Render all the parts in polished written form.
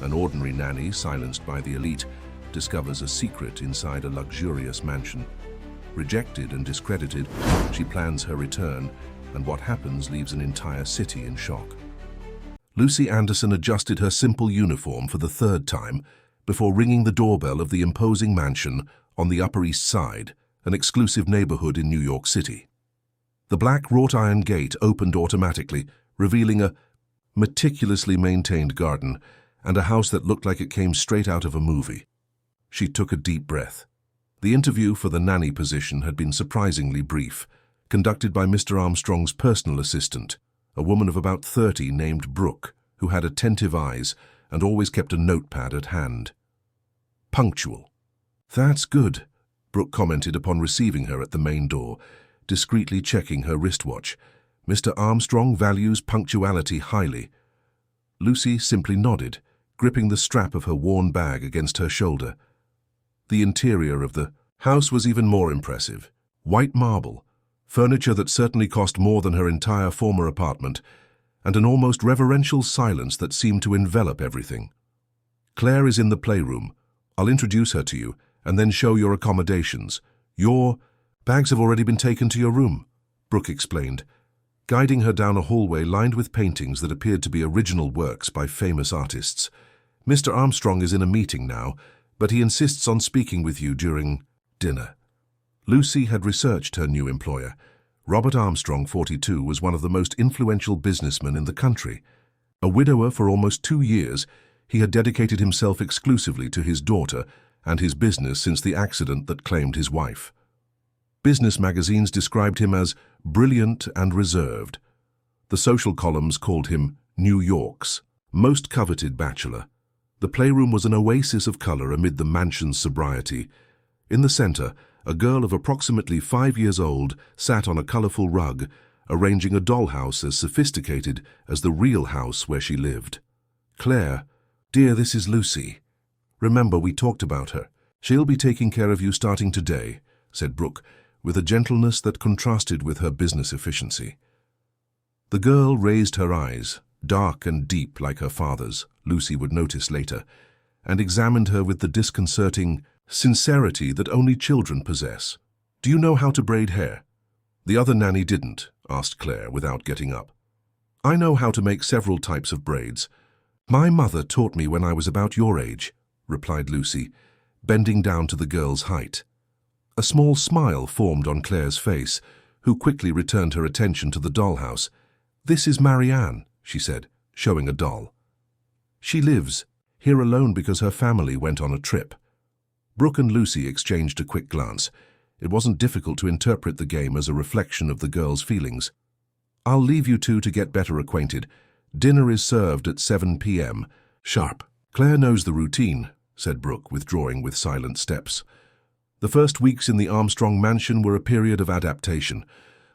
An ordinary nanny, silenced by the elite, discovers a secret inside a luxurious mansion. Rejected and discredited, she plans her return, and what happens leaves an entire city in shock. Lucy Anderson adjusted her simple uniform for the third time before ringing the doorbell of the imposing mansion on the Upper East Side, an exclusive neighborhood in New York City. The black wrought-iron gate opened automatically, revealing a meticulously maintained garden and a house that looked like it came straight out of a movie. She took a deep breath. The interview for the nanny position had been surprisingly brief, conducted by Mr. Armstrong's personal assistant, a woman of about 30 named Brooke, who had attentive eyes and always kept a notepad at hand. Punctual. "That's good," Brooke commented upon receiving her at the main door, discreetly checking her wristwatch. "Mr. Armstrong values punctuality highly." Lucy simply nodded, gripping the strap of her worn bag against her shoulder. The interior of the house was even more impressive. White marble, furniture that certainly cost more than her entire former apartment, and an almost reverential silence that seemed to envelop everything. "Claire is in the playroom. I'll introduce her to you, and then show your accommodations. Your bags have already been taken to your room," Brooke explained, guiding her down a hallway lined with paintings that appeared to be original works by famous artists. "Mr. Armstrong is in a meeting now, but he insists on speaking with you during dinner." Lucy had researched her new employer. Robert Armstrong, 42, was one of the most influential businessmen in the country. A widower for almost 2 years, he had dedicated himself exclusively to his daughter and his business since the accident that claimed his wife. Business magazines described him as brilliant and reserved. The social columns called him New York's most coveted bachelor. The playroom was an oasis of color amid the mansion's sobriety. In the center, a girl of approximately 5 years old sat on a colorful rug, arranging a dollhouse as sophisticated as the real house where she lived. "Claire, dear, this is Lucy. Remember, we talked about her. She'll be taking care of you starting today," said Brooke, with a gentleness that contrasted with her business efficiency. The girl raised her eyes, dark and deep like her father's, Lucy would notice later, and examined her with the disconcerting sincerity that only children possess. "Do you know how to braid hair?" "The other nanny didn't," asked Claire without getting up. "I know how to make several types of braids. My mother taught me when I was about your age," replied Lucy, bending down to the girl's height. A small smile formed on Claire's face, who quickly returned her attention to the dollhouse. "This is Marianne," she said, showing a doll. "She lives here alone because her family went on a trip." Brooke and Lucy exchanged a quick glance. It wasn't difficult to interpret the game as a reflection of the girl's feelings. "I'll leave you two to get better acquainted. Dinner is served at 7 p.m. sharp." "Claire knows the routine," said Brooke, withdrawing with silent steps. The first weeks in the Armstrong mansion were a period of adaptation.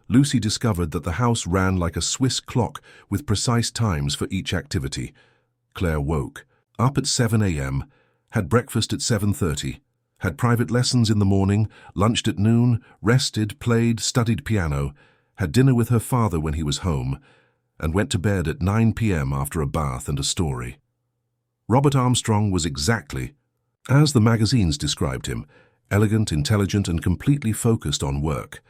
Lucy discovered that the house ran like a Swiss clock with precise times for each activity. Claire woke, up at 7 a.m., had breakfast at 7:30, had private lessons in the morning, lunched at noon, rested, played, studied piano, had dinner with her father when he was home, and went to bed at 9 p.m. after a bath and a story. Robert Armstrong was exactly as the magazines described him, elegant, intelligent, and completely focused on work.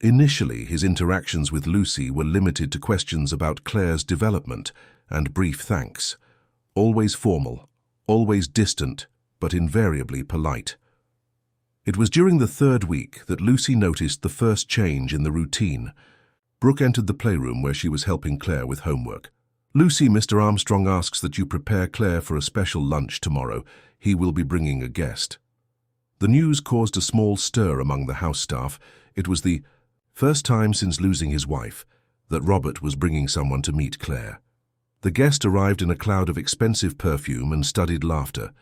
Initially, his interactions with Lucy were limited to questions about Claire's development and brief thanks. Always formal, always distant, but invariably polite. It was during the third week that Lucy noticed the first change in the routine. Brooke entered the playroom where she was helping Claire with homework. "Lucy, Mr. Armstrong asks that you prepare Claire for a special lunch tomorrow. He will be bringing a guest." The news caused a small stir among the house staff. It was the first time since losing his wife that Robert was bringing someone to meet Claire. The guest arrived in a cloud of expensive perfume and studied laughter.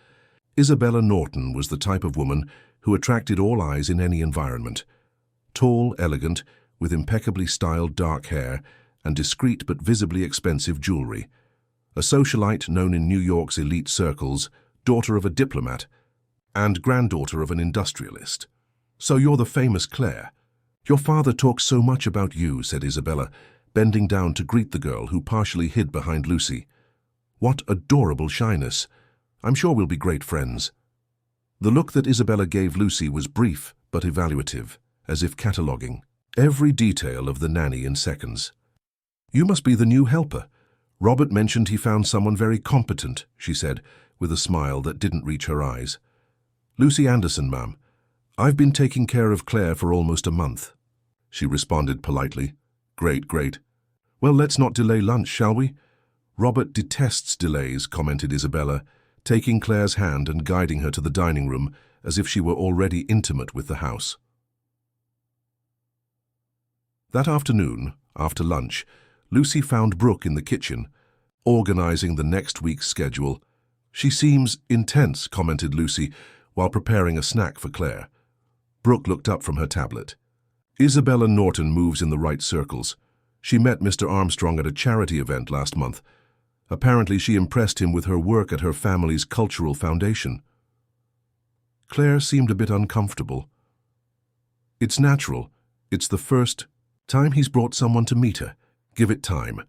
Isabella Norton was the type of woman who attracted all eyes in any environment. Tall, elegant, with impeccably styled dark hair and discreet but visibly expensive jewelry. A socialite known in New York's elite circles, daughter of a diplomat, and granddaughter of an industrialist. "So you're the famous Claire. Your father talks so much about you," said Isabella, bending down to greet the girl who partially hid behind Lucy. "What adorable shyness. I'm sure we'll be great friends." The look that Isabella gave Lucy was brief but evaluative, as if cataloguing every detail of the nanny in seconds. "You must be the new helper. Robert mentioned he found someone very competent," she said, with a smile that didn't reach her eyes. "Lucy Anderson, ma'am. I've been taking care of Claire for almost a month." She responded politely. "Great, great. Well, let's not delay lunch, shall we?" "Robert detests delays," commented Isabella, taking Claire's hand and guiding her to the dining room as if she were already intimate with the house. That afternoon, after lunch, Lucy found Brooke in the kitchen, organizing the next week's schedule. "She seems intense," commented Lucy, while preparing a snack for Claire. Brooke looked up from her tablet. "Isabella Norton moves in the right circles. She met Mr. Armstrong at a charity event last month. Apparently she impressed him with her work at her family's cultural foundation." Claire seemed a bit uncomfortable. "It's natural. It's the first time he's brought someone to meet her. Give it time."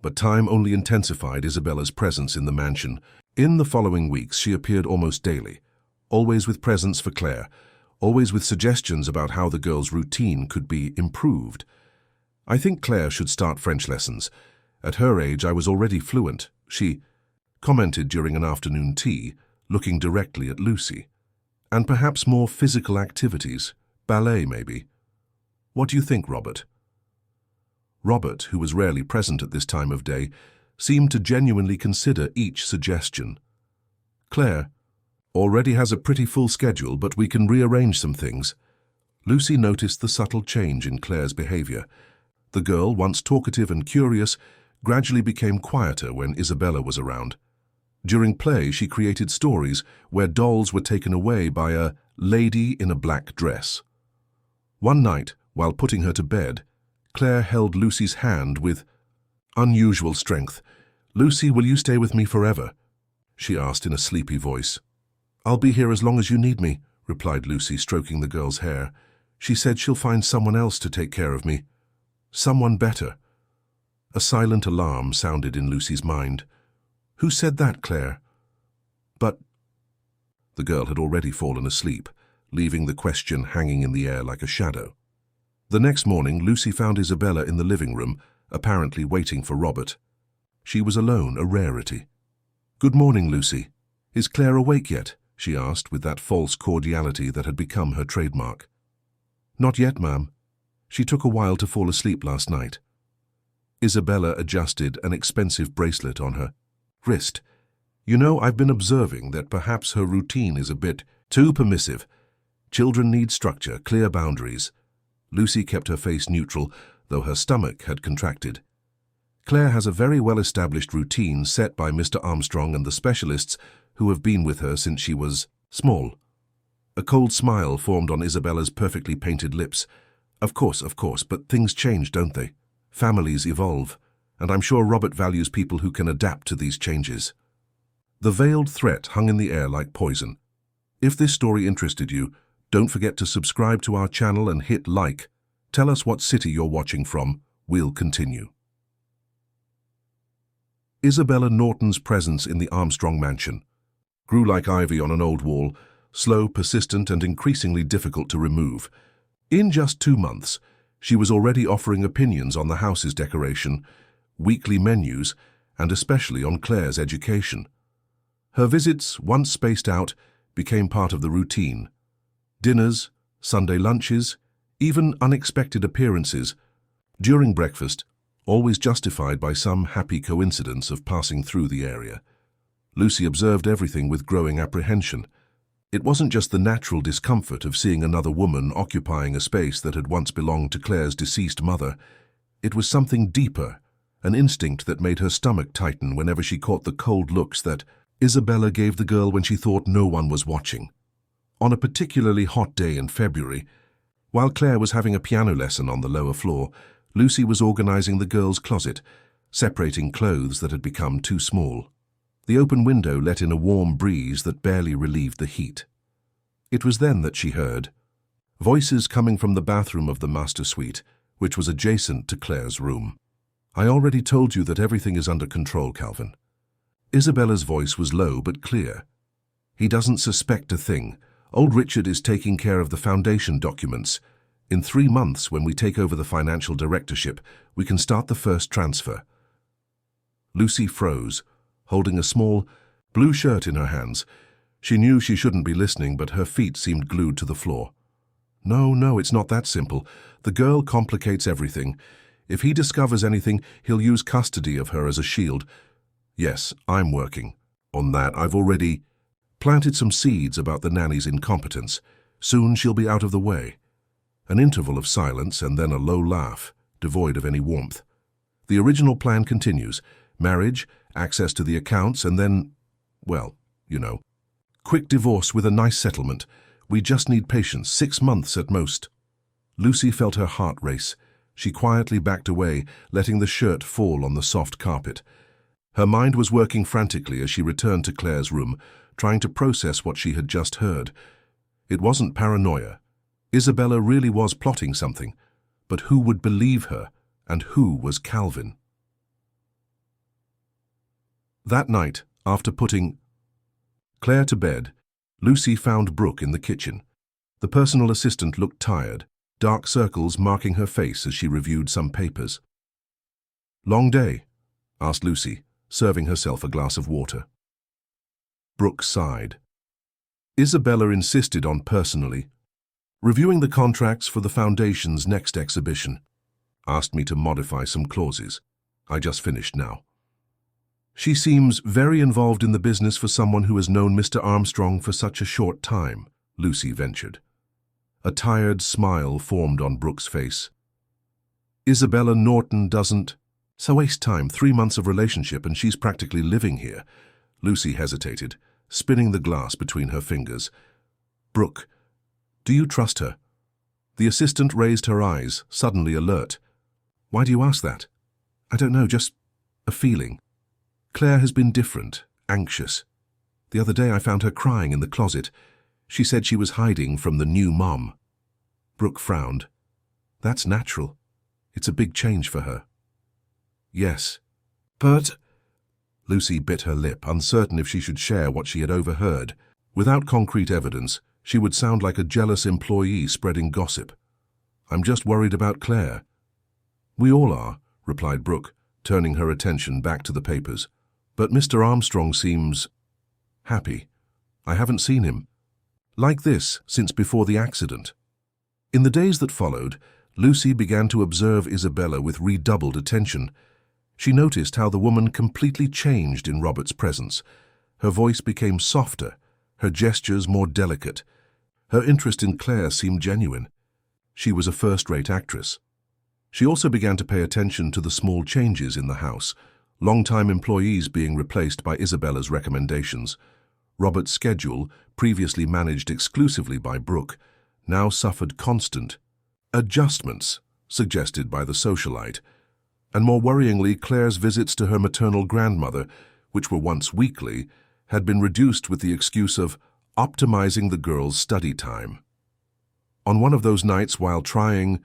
But time only intensified Isabella's presence in the mansion. In the following weeks, she appeared almost daily, always with presents for Claire, always with suggestions about how the girl's routine could be improved. "I think Claire should start French lessons. At her age, I was already fluent," she commented during an afternoon tea, looking directly at Lucy. "And perhaps more physical activities, ballet maybe. What do you think, Robert?" Robert, who was rarely present at this time of day, seemed to genuinely consider each suggestion. "Claire already has a pretty full schedule, but we can rearrange some things." Lucy noticed the subtle change in Claire's behavior. The girl, once talkative and curious, gradually became quieter when Isabella was around. During play, she created stories where dolls were taken away by a lady in a black dress. One night, while putting her to bed, Claire held Lucy's hand with unusual strength. "Lucy, will you stay with me forever?" she asked in a sleepy voice. "I'll be here as long as you need me," replied Lucy, stroking the girl's hair. "She said she'll find someone else to take care of me. Someone better." A silent alarm sounded in Lucy's mind. "Who said that, Claire?" "But—" The girl had already fallen asleep, leaving the question hanging in the air like a shadow. The next morning, Lucy found Isabella in the living room, apparently waiting for Robert. She was alone, a rarity. "Good morning, Lucy. Is Claire awake yet?" she asked with that false cordiality that had become her trademark. "Not yet, ma'am. She took a while to fall asleep last night." Isabella adjusted an expensive bracelet on her wrist. "You know, I've been observing that perhaps her routine is a bit too permissive. Children need structure, clear boundaries." Lucy kept her face neutral, though her stomach had contracted. "Claire has a very well-established routine set by Mr. Armstrong and the specialists who have been with her since she was small." A cold smile formed on Isabella's perfectly painted lips. Of course, but things change, don't they? Families evolve, and I'm sure Robert values people who can adapt to these changes." The veiled threat hung in the air like poison. If this story interested you, don't forget to subscribe to our channel and hit like. Tell us what city you're watching from. We'll continue. Isabella Norton's presence in the Armstrong mansion grew like ivy on an old wall, slow, persistent, and increasingly difficult to remove. In just 2 months, she was already offering opinions on the house's decoration, weekly menus, and especially on Claire's education. Her visits, once spaced out, became part of the routine. Dinners, Sunday lunches, even unexpected appearances. During breakfast, always justified by some happy coincidence of passing through the area. Lucy observed everything with growing apprehension. It wasn't just the natural discomfort of seeing another woman occupying a space that had once belonged to Claire's deceased mother. It was something deeper, an instinct that made her stomach tighten whenever she caught the cold looks that Isabella gave the girl when she thought no one was watching. On a particularly hot day in February, while Claire was having a piano lesson on the lower floor, Lucy was organizing the girl's closet, separating clothes that had become too small. The open window let in a warm breeze that barely relieved the heat. It was then that she heard voices coming from the bathroom of the master suite, which was adjacent to Claire's room. "I already told you that everything is under control, Calvin." Isabella's voice was low but clear. He doesn't suspect a thing. Old Richard is taking care of the foundation documents. In 3 months, when we take over the financial directorship, we can start the first transfer. Lucy froze, holding a small blue shirt in her hands. She knew she shouldn't be listening, but her feet seemed glued to the floor. No, it's not that simple. The girl complicates everything. If he discovers anything, he'll use custody of her as a shield. Yes, I'm working on that. I've already planted some seeds about the nanny's incompetence. Soon she'll be out of the way. An interval of silence and then a low laugh, devoid of any warmth. The original plan continues. Marriage, access to the accounts, and then, well, you know. Quick divorce with a nice settlement. We just need patience, 6 months at most. Lucy felt her heart race. She quietly backed away, letting the shirt fall on the soft carpet. Her mind was working frantically as she returned to Claire's room, trying to process what she had just heard. It wasn't paranoia. Isabella really was plotting something. But who would believe her, and who was Calvin? That night, after putting Claire to bed, Lucy found Brooke in the kitchen. The personal assistant looked tired, dark circles marking her face as she reviewed some papers. "Long day?" asked Lucy, serving herself a glass of water. Brooke sighed. Isabella insisted on personally reviewing the contracts for the Foundation's next exhibition. Asked me to modify some clauses. I just finished now. She seems very involved in the business for someone who has known Mr. Armstrong for such a short time, Lucy ventured. A tired smile formed on Brooke's face. Isabella Norton doesn't so waste time, 3 months of relationship and she's practically living here. Lucy hesitated, spinning the glass between her fingers. Brooke, do you trust her? The assistant raised her eyes, suddenly alert. Why do you ask that? I don't know, just a feeling. Claire has been different, anxious. The other day I found her crying in the closet. She said she was hiding from the new mom. Brooke frowned. That's natural. It's a big change for her. Yes, but... Lucy bit her lip, uncertain if she should share what she had overheard. Without concrete evidence, she would sound like a jealous employee spreading gossip. I'm just worried about Claire. We all are, replied Brooke, turning her attention back to the papers. But Mr. Armstrong seems happy. I haven't seen him like this since before the accident. In the days that followed, Lucy began to observe Isabella with redoubled attention. She noticed how the woman completely changed in Robert's presence. Her voice became softer, her gestures more delicate. Her interest in Claire seemed genuine. She was a first-rate actress. She also began to pay attention to the small changes in the house, long-time employees being replaced by Isabella's recommendations. Robert's schedule, previously managed exclusively by Brooke, now suffered constant adjustments suggested by the socialite. And more worryingly, Claire's visits to her maternal grandmother, which were once weekly, had been reduced with the excuse of optimizing the girl's study time. On one of those nights, while trying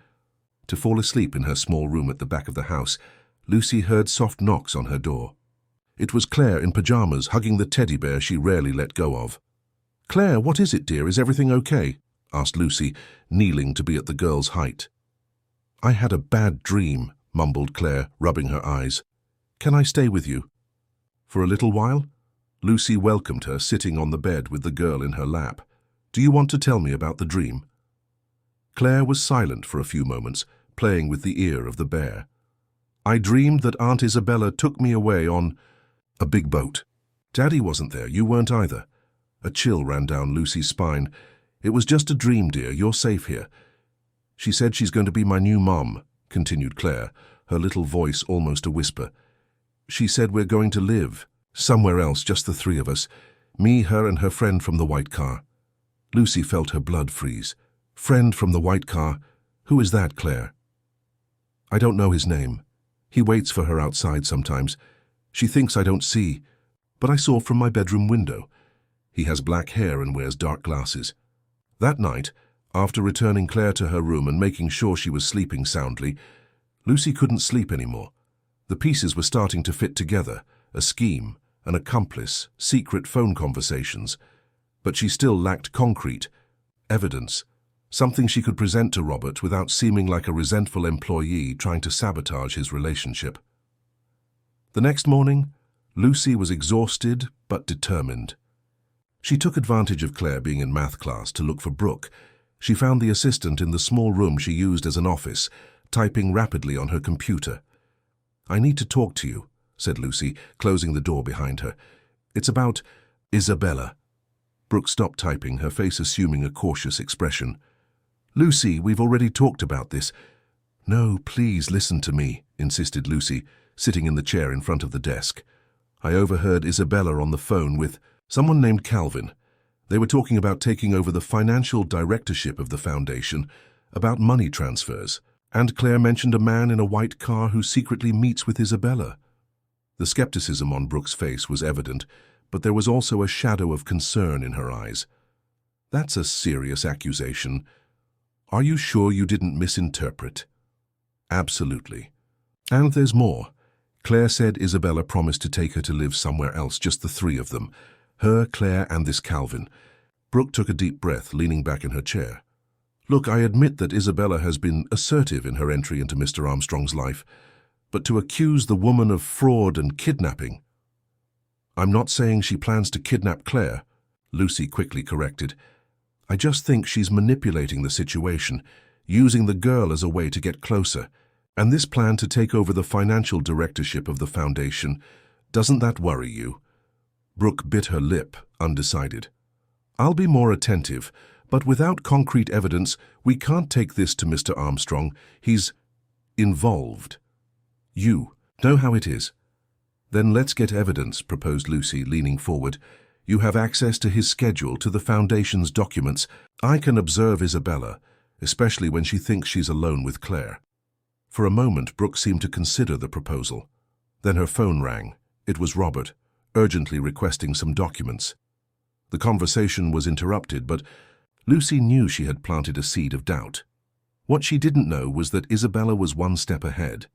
to fall asleep in her small room at the back of the house, Lucy heard soft knocks on her door. It was Claire in pajamas, hugging the teddy bear she rarely let go of. "Claire, what is it, dear? Is everything okay?" asked Lucy, kneeling to be at the girl's height. "I had a bad dream," mumbled Claire, rubbing her eyes. "Can I stay with you?" For a little while? Lucy welcomed her, sitting on the bed with the girl in her lap. "Do you want to tell me about the dream?" Claire was silent for a few moments, playing with the ear of the bear. "I dreamed that Aunt Isabella took me away on a big boat. Daddy wasn't there, you weren't either." A chill ran down Lucy's spine. "It was just a dream, dear, you're safe here. She said she's going to be my new mom," continued Claire, her little voice almost a whisper. "She said we're going to live somewhere else, just the 3 of us, me, her, and her friend from the white car." Lucy felt her blood freeze. "Friend from the white car? Who is that, Claire?" "I don't know his name. He waits for her outside sometimes. She thinks I don't see, but I saw from my bedroom window. He has black hair and wears dark glasses." That night, after returning Claire to her room and making sure she was sleeping soundly, Lucy couldn't sleep anymore. The pieces were starting to fit together, a scheme, an accomplice, secret phone conversations, but she still lacked concrete evidence, something she could present to Robert without seeming like a resentful employee trying to sabotage his relationship. The next morning, Lucy was exhausted but determined. She took advantage of Claire being in math class to look for Brooke. She found the assistant in the small room she used as an office, typing rapidly on her computer. "I need to talk to you," said Lucy, closing the door behind her. "It's about Isabella." Brooke stopped typing, her face assuming a cautious expression. "Lucy, we've already talked about this." "No, please listen to me," insisted Lucy, sitting in the chair in front of the desk. "I overheard Isabella on the phone with someone named Calvin. They were talking about taking over the financial directorship of the foundation, about money transfers, and Claire mentioned a man in a white car who secretly meets with Isabella." The skepticism on Brooke's face was evident, but there was also a shadow of concern in her eyes. "That's a serious accusation. Are you sure you didn't misinterpret?" "Absolutely. And there's more. Claire said Isabella promised to take her to live somewhere else, just the three of them. Her, Claire, and this Calvin." Brooke took a deep breath, leaning back in her chair. "Look, I admit that Isabella has been assertive in her entry into Mr. Armstrong's life, but to accuse the woman of fraud and kidnapping—" "I'm not saying she plans to kidnap Claire," Lucy quickly corrected. "I just think she's manipulating the situation, using the girl as a way to get closer. And this plan to take over the financial directorship of the foundation, doesn't that worry you?" Brooke bit her lip, undecided. "I'll be more attentive, but without concrete evidence, we can't take this to Mr. Armstrong. He's involved. You know how it is." "Then let's get evidence," proposed Lucy, leaning forward. "You have access to his schedule, to the foundation's documents. I can observe Isabella, especially when she thinks she's alone with Claire." For a moment, Brooke seemed to consider the proposal. Then her phone rang. It was Robert, urgently requesting some documents. The conversation was interrupted, but Lucy knew she had planted a seed of doubt. What she didn't know was that Isabella was one step ahead.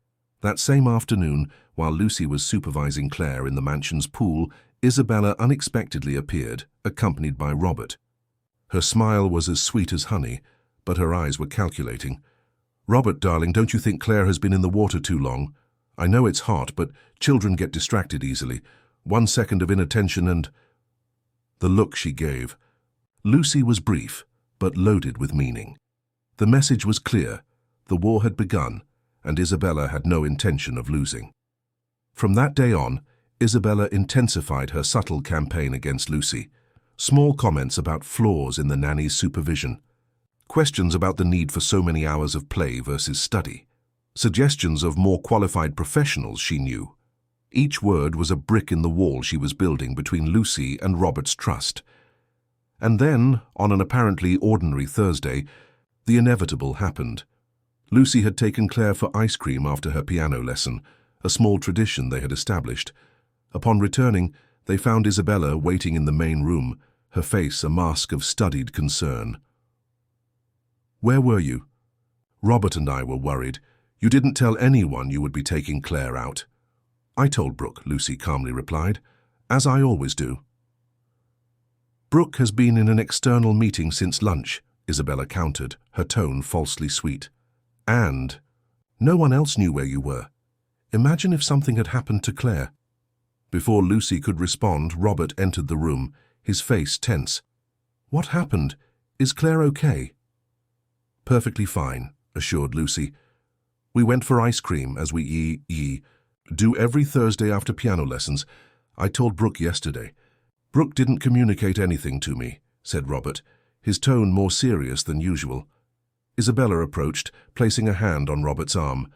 That same afternoon, while Lucy was supervising Claire in the mansion's pool, Isabella unexpectedly appeared, accompanied by Robert. Her smile was as sweet as honey, but her eyes were calculating. "Robert, darling, don't you think Claire has been in the water too long? I know it's hot, but children get distracted easily. 1 second of inattention and—" The look she gave. Lucy was brief, but loaded with meaning. The message was clear. The war had begun, and Isabella had no intention of losing. From that day on, Isabella intensified her subtle campaign against Lucy. Small comments about flaws in the nanny's supervision. Questions about the need for so many hours of play versus study. Suggestions of more qualified professionals she knew. Each word was a brick in the wall she was building between Lucy and Robert's trust. And then, on an apparently ordinary Thursday, the inevitable happened. Lucy had taken Claire for ice cream after her piano lesson, a small tradition they had established. Upon returning, they found Isabella waiting in the main room, her face a mask of studied concern. "Where were you?" "Robert and I were worried. You didn't tell anyone you would be taking Claire out." "I told Brooke," Lucy calmly replied, "as I always do." "Brooke has been in an external meeting since lunch," Isabella countered, her tone falsely sweet. "And no one else knew where you were. Imagine if something had happened to Claire." Before Lucy could respond, Robert entered the room, his face tense. "What happened? Is Claire okay?" "Perfectly fine," assured Lucy. "We went for ice cream, as we do every Thursday after piano lessons. I told Brooke yesterday." "Brooke didn't communicate anything to me," said Robert, his tone more serious than usual. Isabella approached, placing a hand on Robert's arm.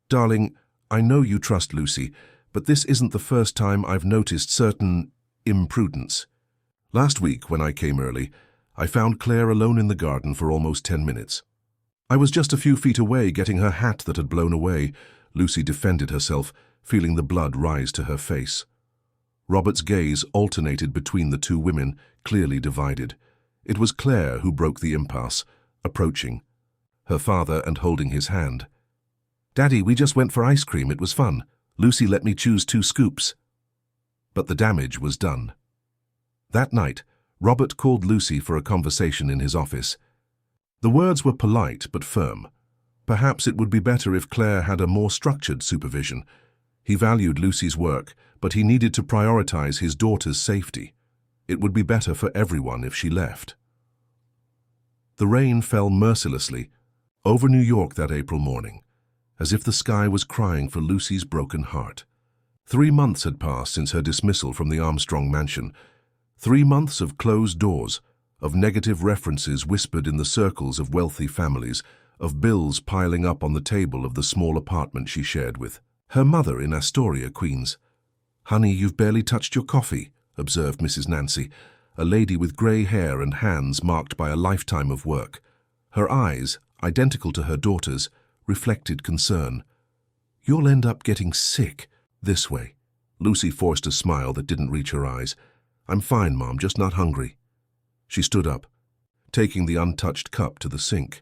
"Darling, I know you trust Lucy, but this isn't the first time I've noticed certain imprudence. Last week, when I came early, I found Claire alone in the garden for almost 10 minutes. I was just a few feet away getting her hat that had blown away." Lucy defended herself, feeling the blood rise to her face. Robert's gaze alternated between the two women, clearly divided. It was Claire who broke the impasse, approaching, her father and holding his hand. "Daddy, we just went for ice cream. It was fun. Lucy let me choose 2 scoops." but the damage was done. That night, Robert called Lucy for a conversation in his office. The words were polite but firm. Perhaps it would be better if Claire had a more structured supervision. He valued Lucy's work, but he needed to prioritize his daughter's safety. It would be better for everyone if she left. The rain fell mercilessly over New York that April morning, as if the sky was crying for Lucy's broken heart. 3 months had passed since her dismissal from the Armstrong mansion. 3 months of closed doors, of negative references whispered in the circles of wealthy families, of bills piling up on the table of the small apartment she shared with her mother in Astoria, Queens. "Honey, you've barely touched your coffee," observed Mrs. Nancy, a lady with grey hair and hands marked by a lifetime of work. Her eyes, identical to her daughter's, reflected concern. "You'll end up getting sick this way." Lucy forced a smile that didn't reach her eyes. "I'm fine, Mom, just not hungry." She stood up, taking the untouched cup to the sink.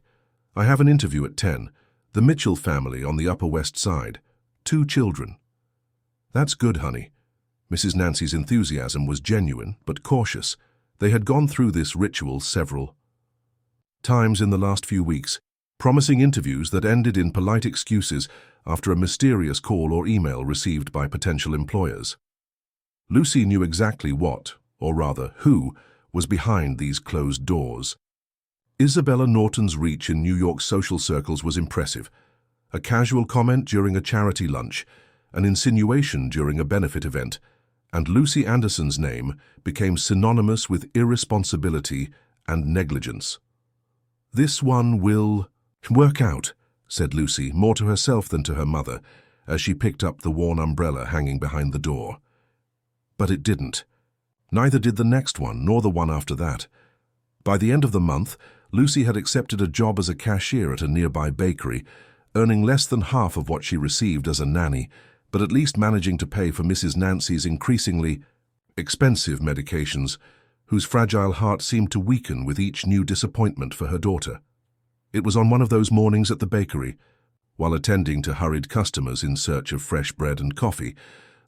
"I have an interview at 10. The Mitchell family on the Upper West Side. 2 children." "That's good, honey." Mrs. Nancy's enthusiasm was genuine but cautious. They had gone through this ritual several times in the last few weeks, promising interviews that ended in polite excuses after a mysterious call or email received by potential employers. Lucy knew exactly what, or rather who, was behind these closed doors. Isabella Norton's reach in New York social circles was impressive. A casual comment during a charity lunch, an insinuation during a benefit event, and Lucy Anderson's name became synonymous with irresponsibility and negligence. "This one will work out," said Lucy, more to herself than to her mother, as she picked up the worn umbrella hanging behind the door. But it didn't. Neither did the next one, nor the one after that. By the end of the month, Lucy had accepted a job as a cashier at a nearby bakery, earning less than half of what she received as a nanny, but at least managing to pay for Mrs. Nancy's increasingly expensive medications, whose fragile heart seemed to weaken with each new disappointment for her daughter. It was on one of those mornings at the bakery, while attending to hurried customers in search of fresh bread and coffee,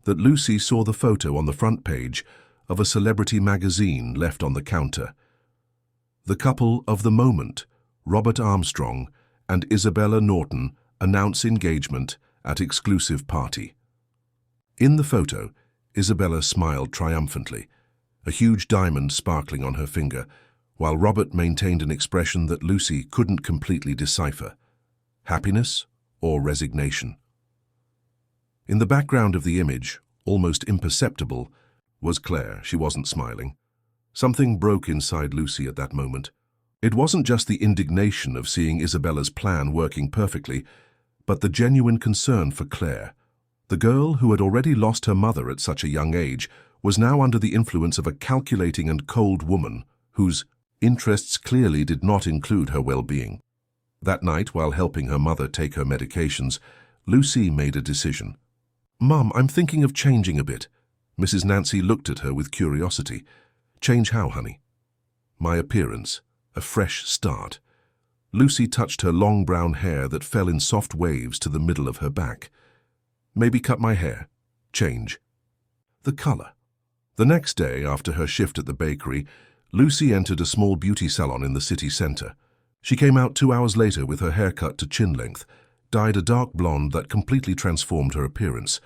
that Lucy saw the photo on the front page of a celebrity magazine left on the counter. The couple of the moment, Robert Armstrong and Isabella Norton, announce engagement at exclusive party. In the photo, Isabella smiled triumphantly, a huge diamond sparkling on her finger, while Robert maintained an expression that Lucy couldn't completely decipher: happiness or resignation. In the background of the image, almost imperceptible, was Claire. She wasn't smiling. Something broke inside Lucy at that moment. It wasn't just the indignation of seeing Isabella's plan working perfectly, but the genuine concern for Claire. The girl who had already lost her mother at such a young age was now under the influence of a calculating and cold woman whose interests clearly did not include her well-being. That night, while helping her mother take her medications, Lucy made a decision. "Mum, I'm thinking of changing a bit." Mrs. Nancy looked at her with curiosity. "Change how, honey?" "My appearance. A fresh start." Lucy touched her long brown hair that fell in soft waves to the middle of her back. "Maybe cut my hair. Change the color." The next day, after her shift at the bakery, Lucy entered a small beauty salon in the city center. She came out 2 hours later with her hair cut to chin length, dyed a dark blonde that completely transformed her appearance.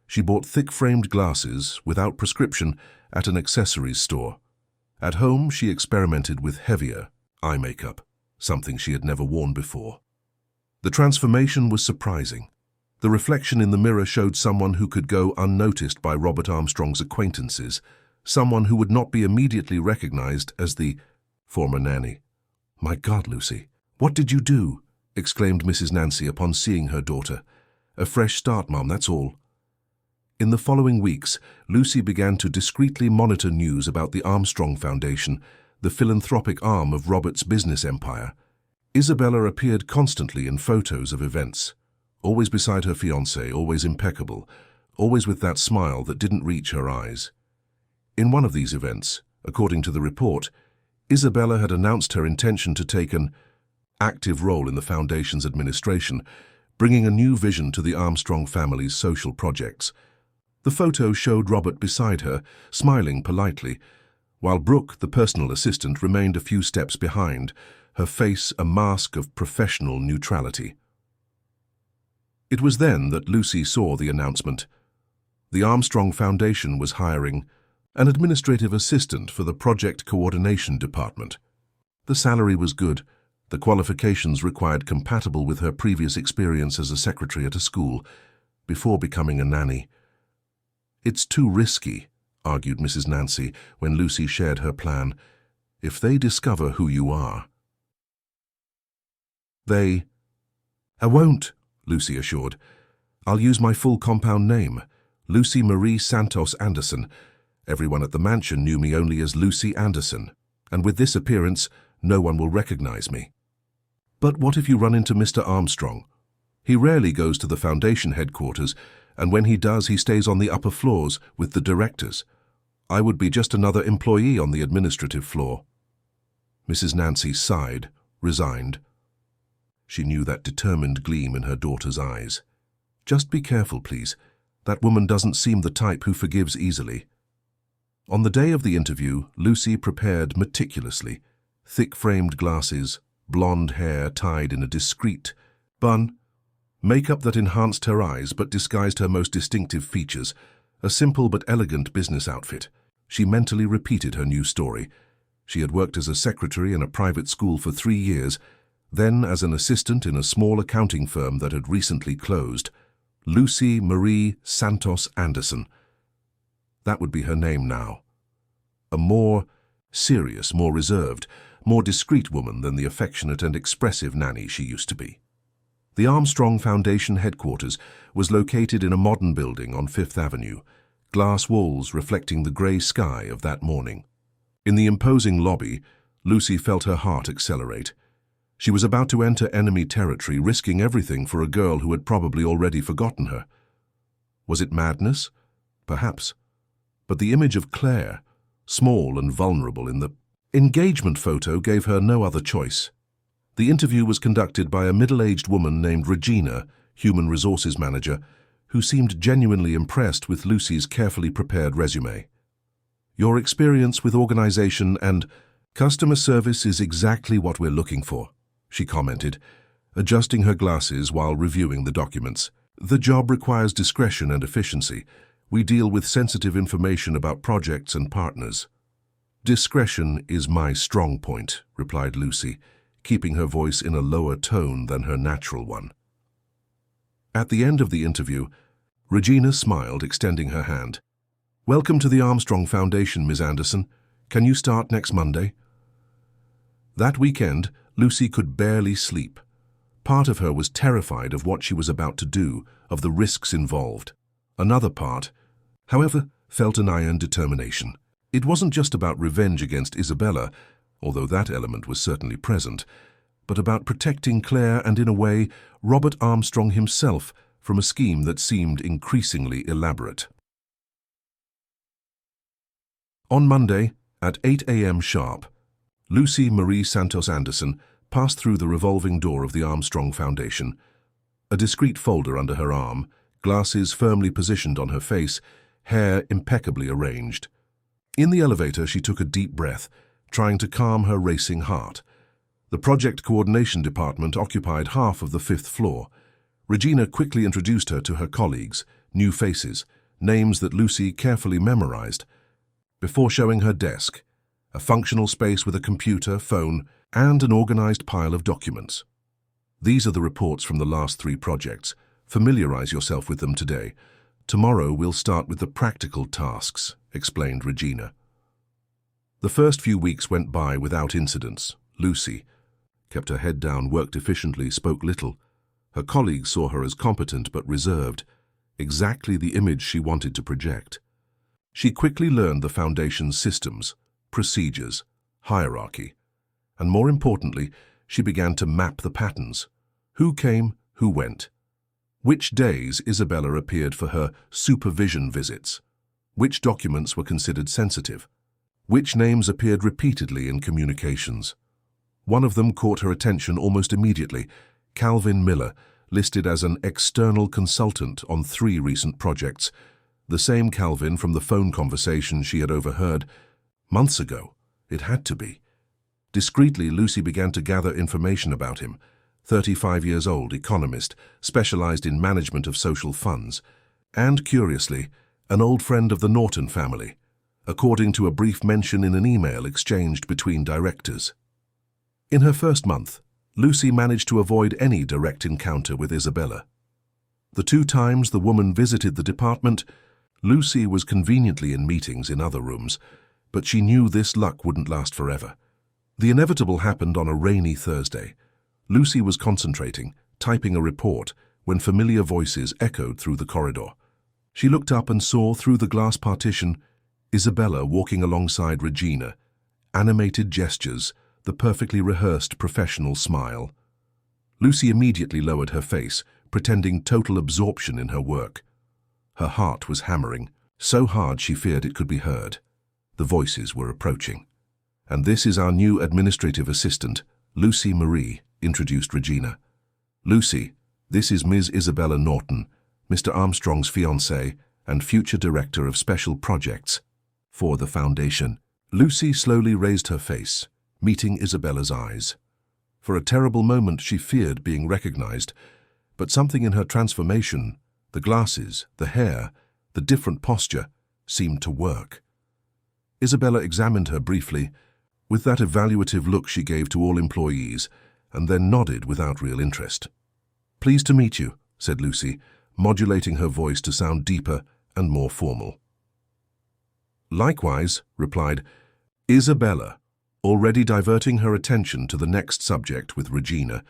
She bought thick-framed glasses, without prescription, at an accessories store. At home, she experimented with heavier eye makeup, something she had never worn before. The transformation was surprising. The reflection in the mirror showed someone who could go unnoticed by Robert Armstrong's acquaintances, someone who would not be immediately recognized as the former nanny. "My God, Lucy, what did you do?" exclaimed Mrs. Nancy upon seeing her daughter. "A fresh start, Mom, that's all." In the following weeks, Lucy began to discreetly monitor news about the Armstrong Foundation, the philanthropic arm of Robert's business empire. Isabella appeared constantly in photos of events, always beside her fiancé, always impeccable, always with that smile that didn't reach her eyes. In one of these events, according to the report, Isabella had announced her intention to take an active role in the foundation's administration, bringing a new vision to the Armstrong family's social projects. The photo showed Robert beside her, smiling politely, while Brooke, the personal assistant, remained a few steps behind, her face a mask of professional neutrality. It was then that Lucy saw the announcement. The Armstrong Foundation was hiring an administrative assistant for the project coordination department. The salary was good. The qualifications required compatible with her previous experience as a secretary at a school, before becoming a nanny. "It's too risky," argued Mrs. Nancy when Lucy shared her plan. "If they discover who you are." "I won't," Lucy assured. "I'll use my full compound name, Lucy Marie Santos Anderson. Everyone at the mansion knew me only as Lucy Anderson, and with this appearance, no one will recognize me." "But what if you run into Mr. Armstrong? He rarely goes to the foundation headquarters, and when he does, he stays on the upper floors with the directors. I would be just another employee on the administrative floor." Mrs. Nancy sighed, resigned. She knew that determined gleam in her daughter's eyes. "Just be careful, please. That woman doesn't seem the type who forgives easily." On the day of the interview, Lucy prepared meticulously. Thick-framed glasses, blonde hair tied in a discreet bun, makeup that enhanced her eyes but disguised her most distinctive features, a simple but elegant business outfit. She mentally repeated her new story. She had worked as a secretary in a private school for 3 years, then as an assistant in a small accounting firm that had recently closed. Lucy Marie Santos Anderson. That would be her name now. A more serious, more reserved, more discreet woman than the affectionate and expressive nanny she used to be. The Armstrong Foundation headquarters was located in a modern building on Fifth Avenue, glass walls reflecting the grey sky of that morning. In the imposing lobby, Lucy felt her heart accelerate. She was about to enter enemy territory, risking everything for a girl who had probably already forgotten her. Was it madness? Perhaps. But the image of Claire, small and vulnerable in the engagement photo, gave her no other choice. The interview was conducted by a middle-aged woman named Regina, human resources manager, who seemed genuinely impressed with Lucy's carefully prepared resume. "Your experience with organization and customer service is exactly what we're looking for," she commented, adjusting her glasses while reviewing the documents. "The job requires discretion and efficiency. We deal with sensitive information about projects and partners." "Discretion is my strong point," replied Lucy, keeping her voice in a lower tone than her natural one. At the end of the interview, Regina smiled, extending her hand. "Welcome to the Armstrong Foundation, Ms. Anderson. Can you start next Monday?" That weekend, Lucy could barely sleep. Part of her was terrified of what she was about to do, of the risks involved. Another part, however, felt an iron determination. It wasn't just about revenge against Isabella, although that element was certainly present, but about protecting Claire and, in a way, Robert Armstrong himself from a scheme that seemed increasingly elaborate. On Monday, at 8 a.m. sharp, Lucy Marie Santos Anderson passed through the revolving door of the Armstrong Foundation, a discreet folder under her arm, glasses firmly positioned on her face, hair impeccably arranged. In the elevator, she took a deep breath, trying to calm her racing heart. The project coordination department occupied half of the 5th floor. Regina quickly introduced her to her colleagues, new faces, names that Lucy carefully memorized, before showing her desk, a functional space with a computer, phone, and an organized pile of documents. "These are the reports from the last 3 projects. Familiarize yourself with them today. Tomorrow we'll start with the practical tasks," explained Regina. The first few weeks went by without incidents. Lucy kept her head down, worked efficiently, spoke little. Her colleagues saw her as competent but reserved, exactly the image she wanted to project. She quickly learned the foundation's systems, procedures, hierarchy, and more importantly, she began to map the patterns. Who came, who went. Which days Isabella appeared for her supervision visits. Which documents were considered sensitive. Which names appeared repeatedly in communications. One of them caught her attention almost immediately, Calvin Miller, listed as an external consultant on 3 recent projects. The same Calvin from the phone conversation she had overheard. Months ago, it had to be. Discreetly, Lucy began to gather information about him. 35 years old, economist, specialized in management of social funds. And, curiously, an old friend of the Norton family, according to a brief mention in an email exchanged between directors. In her first month, Lucy managed to avoid any direct encounter with Isabella. The 2 times the woman visited the department, Lucy was conveniently in meetings in other rooms, but she knew this luck wouldn't last forever. The inevitable happened on a rainy Thursday. Lucy was concentrating, typing a report, when familiar voices echoed through the corridor. She looked up and saw, through the glass partition, Isabella walking alongside Regina. Animated gestures, the perfectly rehearsed professional smile. Lucy immediately lowered her face, pretending total absorption in her work. Her heart was hammering, so hard she feared it could be heard. The voices were approaching. "And this is our new administrative assistant, Lucy Marie," introduced Regina. "Lucy, this is Ms. Isabella Norton, Mr. Armstrong's fiancée and future director of special projects for the foundation." Lucy slowly raised her face, meeting Isabella's eyes. For a terrible moment she feared being recognized, but something in her transformation, the glasses, the hair, the different posture, seemed to work. Isabella examined her briefly, with that evaluative look she gave to all employees, and then nodded without real interest. "Pleased to meet you," said Lucy, modulating her voice to sound deeper and more formal. "Likewise," replied Isabella, already diverting her attention to the next subject with Regina.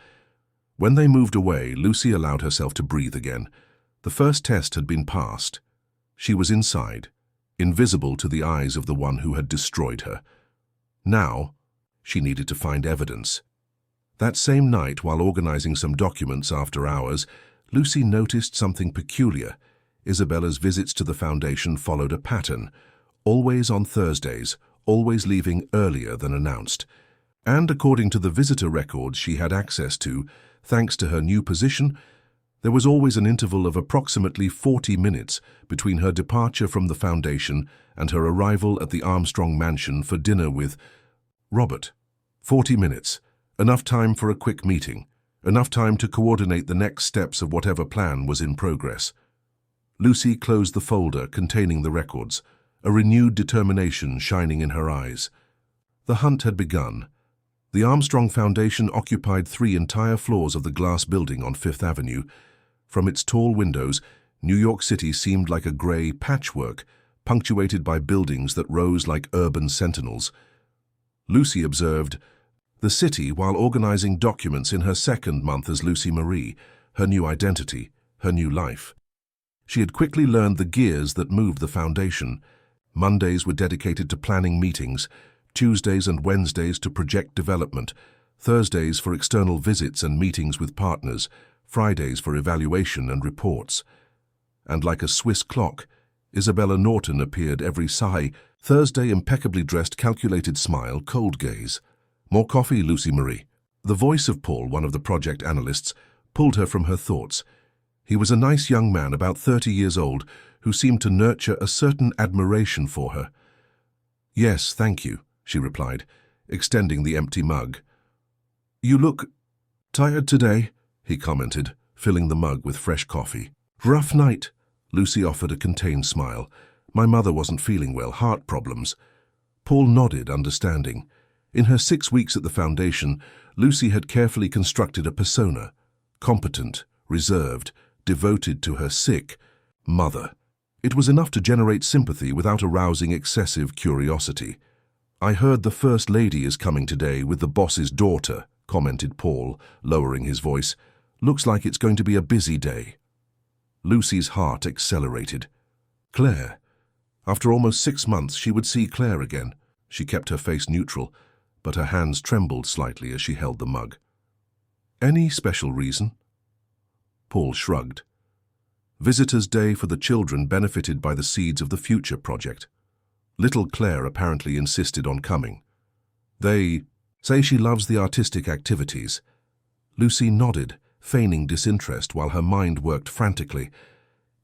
When they moved away, Lucy allowed herself to breathe again. The first test had been passed. She was inside, invisible to the eyes of the one who had destroyed her. Now, she needed to find evidence. That same night, while organizing some documents after hours, Lucy noticed something peculiar. Isabella's visits to the foundation followed a pattern, always on Thursdays, always leaving earlier than announced. And according to the visitor records she had access to, thanks to her new position, there was always an interval of approximately 40 minutes between her departure from the foundation and her arrival at the Armstrong mansion for dinner with Robert. 40 minutes, enough time for a quick meeting, enough time to coordinate the next steps of whatever plan was in progress. Lucy closed the folder containing the records, a renewed determination shining in her eyes. The hunt had begun. The Armstrong Foundation occupied 3 entire floors of the glass building on Fifth Avenue. From its tall windows, New York City seemed like a gray patchwork, punctuated by buildings that rose like urban sentinels. Lucy observed the city while organizing documents in her second month as Lucy Marie, her new identity, her new life. She had quickly learned the gears that moved the foundation. Mondays were dedicated to planning meetings, Tuesdays and Wednesdays to project development, Thursdays for external visits and meetings with partners, Fridays for evaluation and reports. And like a Swiss clock, Isabella Norton appeared every Thursday, impeccably dressed, calculated smile, cold gaze. "More coffee, Lucy Marie." The voice of Paul, one of the project analysts, pulled her from her thoughts. He was a nice young man, about 30 years old, who seemed to nurture a certain admiration for her. "Yes, thank you," she replied, extending the empty mug. "You look tired today," he commented, filling the mug with fresh coffee. "Rough night," Lucy offered a contained smile. "My mother wasn't feeling well, heart problems." Paul nodded, understanding. In her 6 weeks at the foundation, Lucy had carefully constructed a persona, competent, reserved, devoted to her sick mother. It was enough to generate sympathy without arousing excessive curiosity. "I heard the First Lady is coming today with the boss's daughter," commented Paul, lowering his voice. "Looks like it's going to be a busy day." Lucy's heart accelerated. Claire. After almost 6 months, she would see Claire again. She kept her face neutral, but her hands trembled slightly as she held the mug. "Any special reason?" Paul shrugged. Visitors' Day for the children benefited by the Seeds of the Future project. Little Claire apparently insisted on coming. "They say she loves the artistic activities." Lucy nodded, feigning disinterest while her mind worked frantically.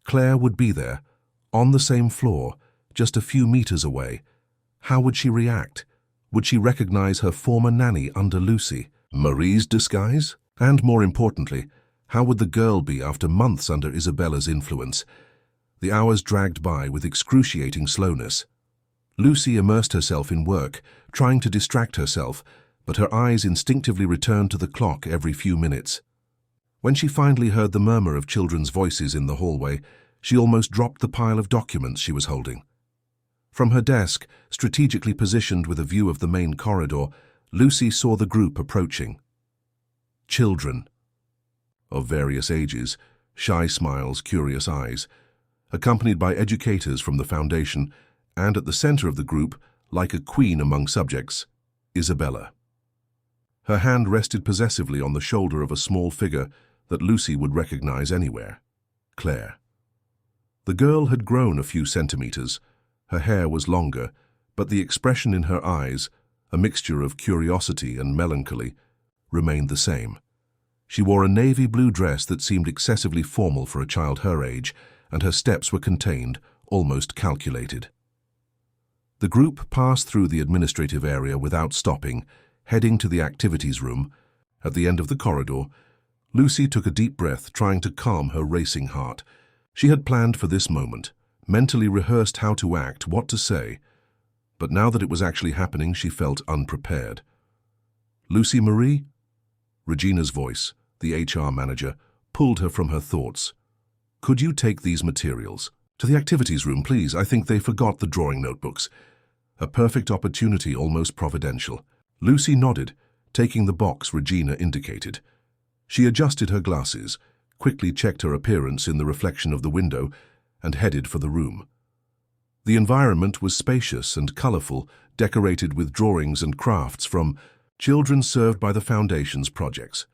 Claire would be there, On the same floor, just a few meters away. How would she react? Would she recognize her former nanny under Lucy? Marie's disguise? And more importantly, how would the girl be after months under Isabella's influence? The hours dragged by with excruciating slowness. Lucy immersed herself in work, trying to distract herself, but her eyes instinctively returned to the clock every few minutes. When she finally heard the murmur of children's voices in the hallway, she almost dropped the pile of documents she was holding. From her desk, strategically positioned with a view of the main corridor, Lucy saw the group approaching. Children of various ages, shy smiles, curious eyes, accompanied by educators from the foundation, and at the center of the group, like a queen among subjects, Isabella. Her hand rested possessively on the shoulder of a small figure that Lucy would recognize anywhere, Claire. The girl had grown a few centimeters. Her hair was longer, but the expression in her eyes, a mixture of curiosity and melancholy, remained the same. She wore a navy blue dress that seemed excessively formal for a child her age, and her steps were contained, almost calculated. The group passed through the administrative area without stopping, heading to the activities room. At the end of the corridor, Lucy took a deep breath, trying to calm her racing heart. She had planned for this moment, mentally rehearsed how to act, what to say, but now that it was actually happening, she felt unprepared. "Lucy Marie?" Regina's voice, the HR manager, pulled her from her thoughts. "Could you take these materials to the activities room, please? I think they forgot the drawing notebooks." A perfect opportunity, almost providential. Lucy nodded, taking the box Regina indicated. She adjusted her glasses, quickly checked her appearance in the reflection of the window, and headed for the room. The environment was spacious and colorful, decorated with drawings and crafts from children served by the Foundation's projects.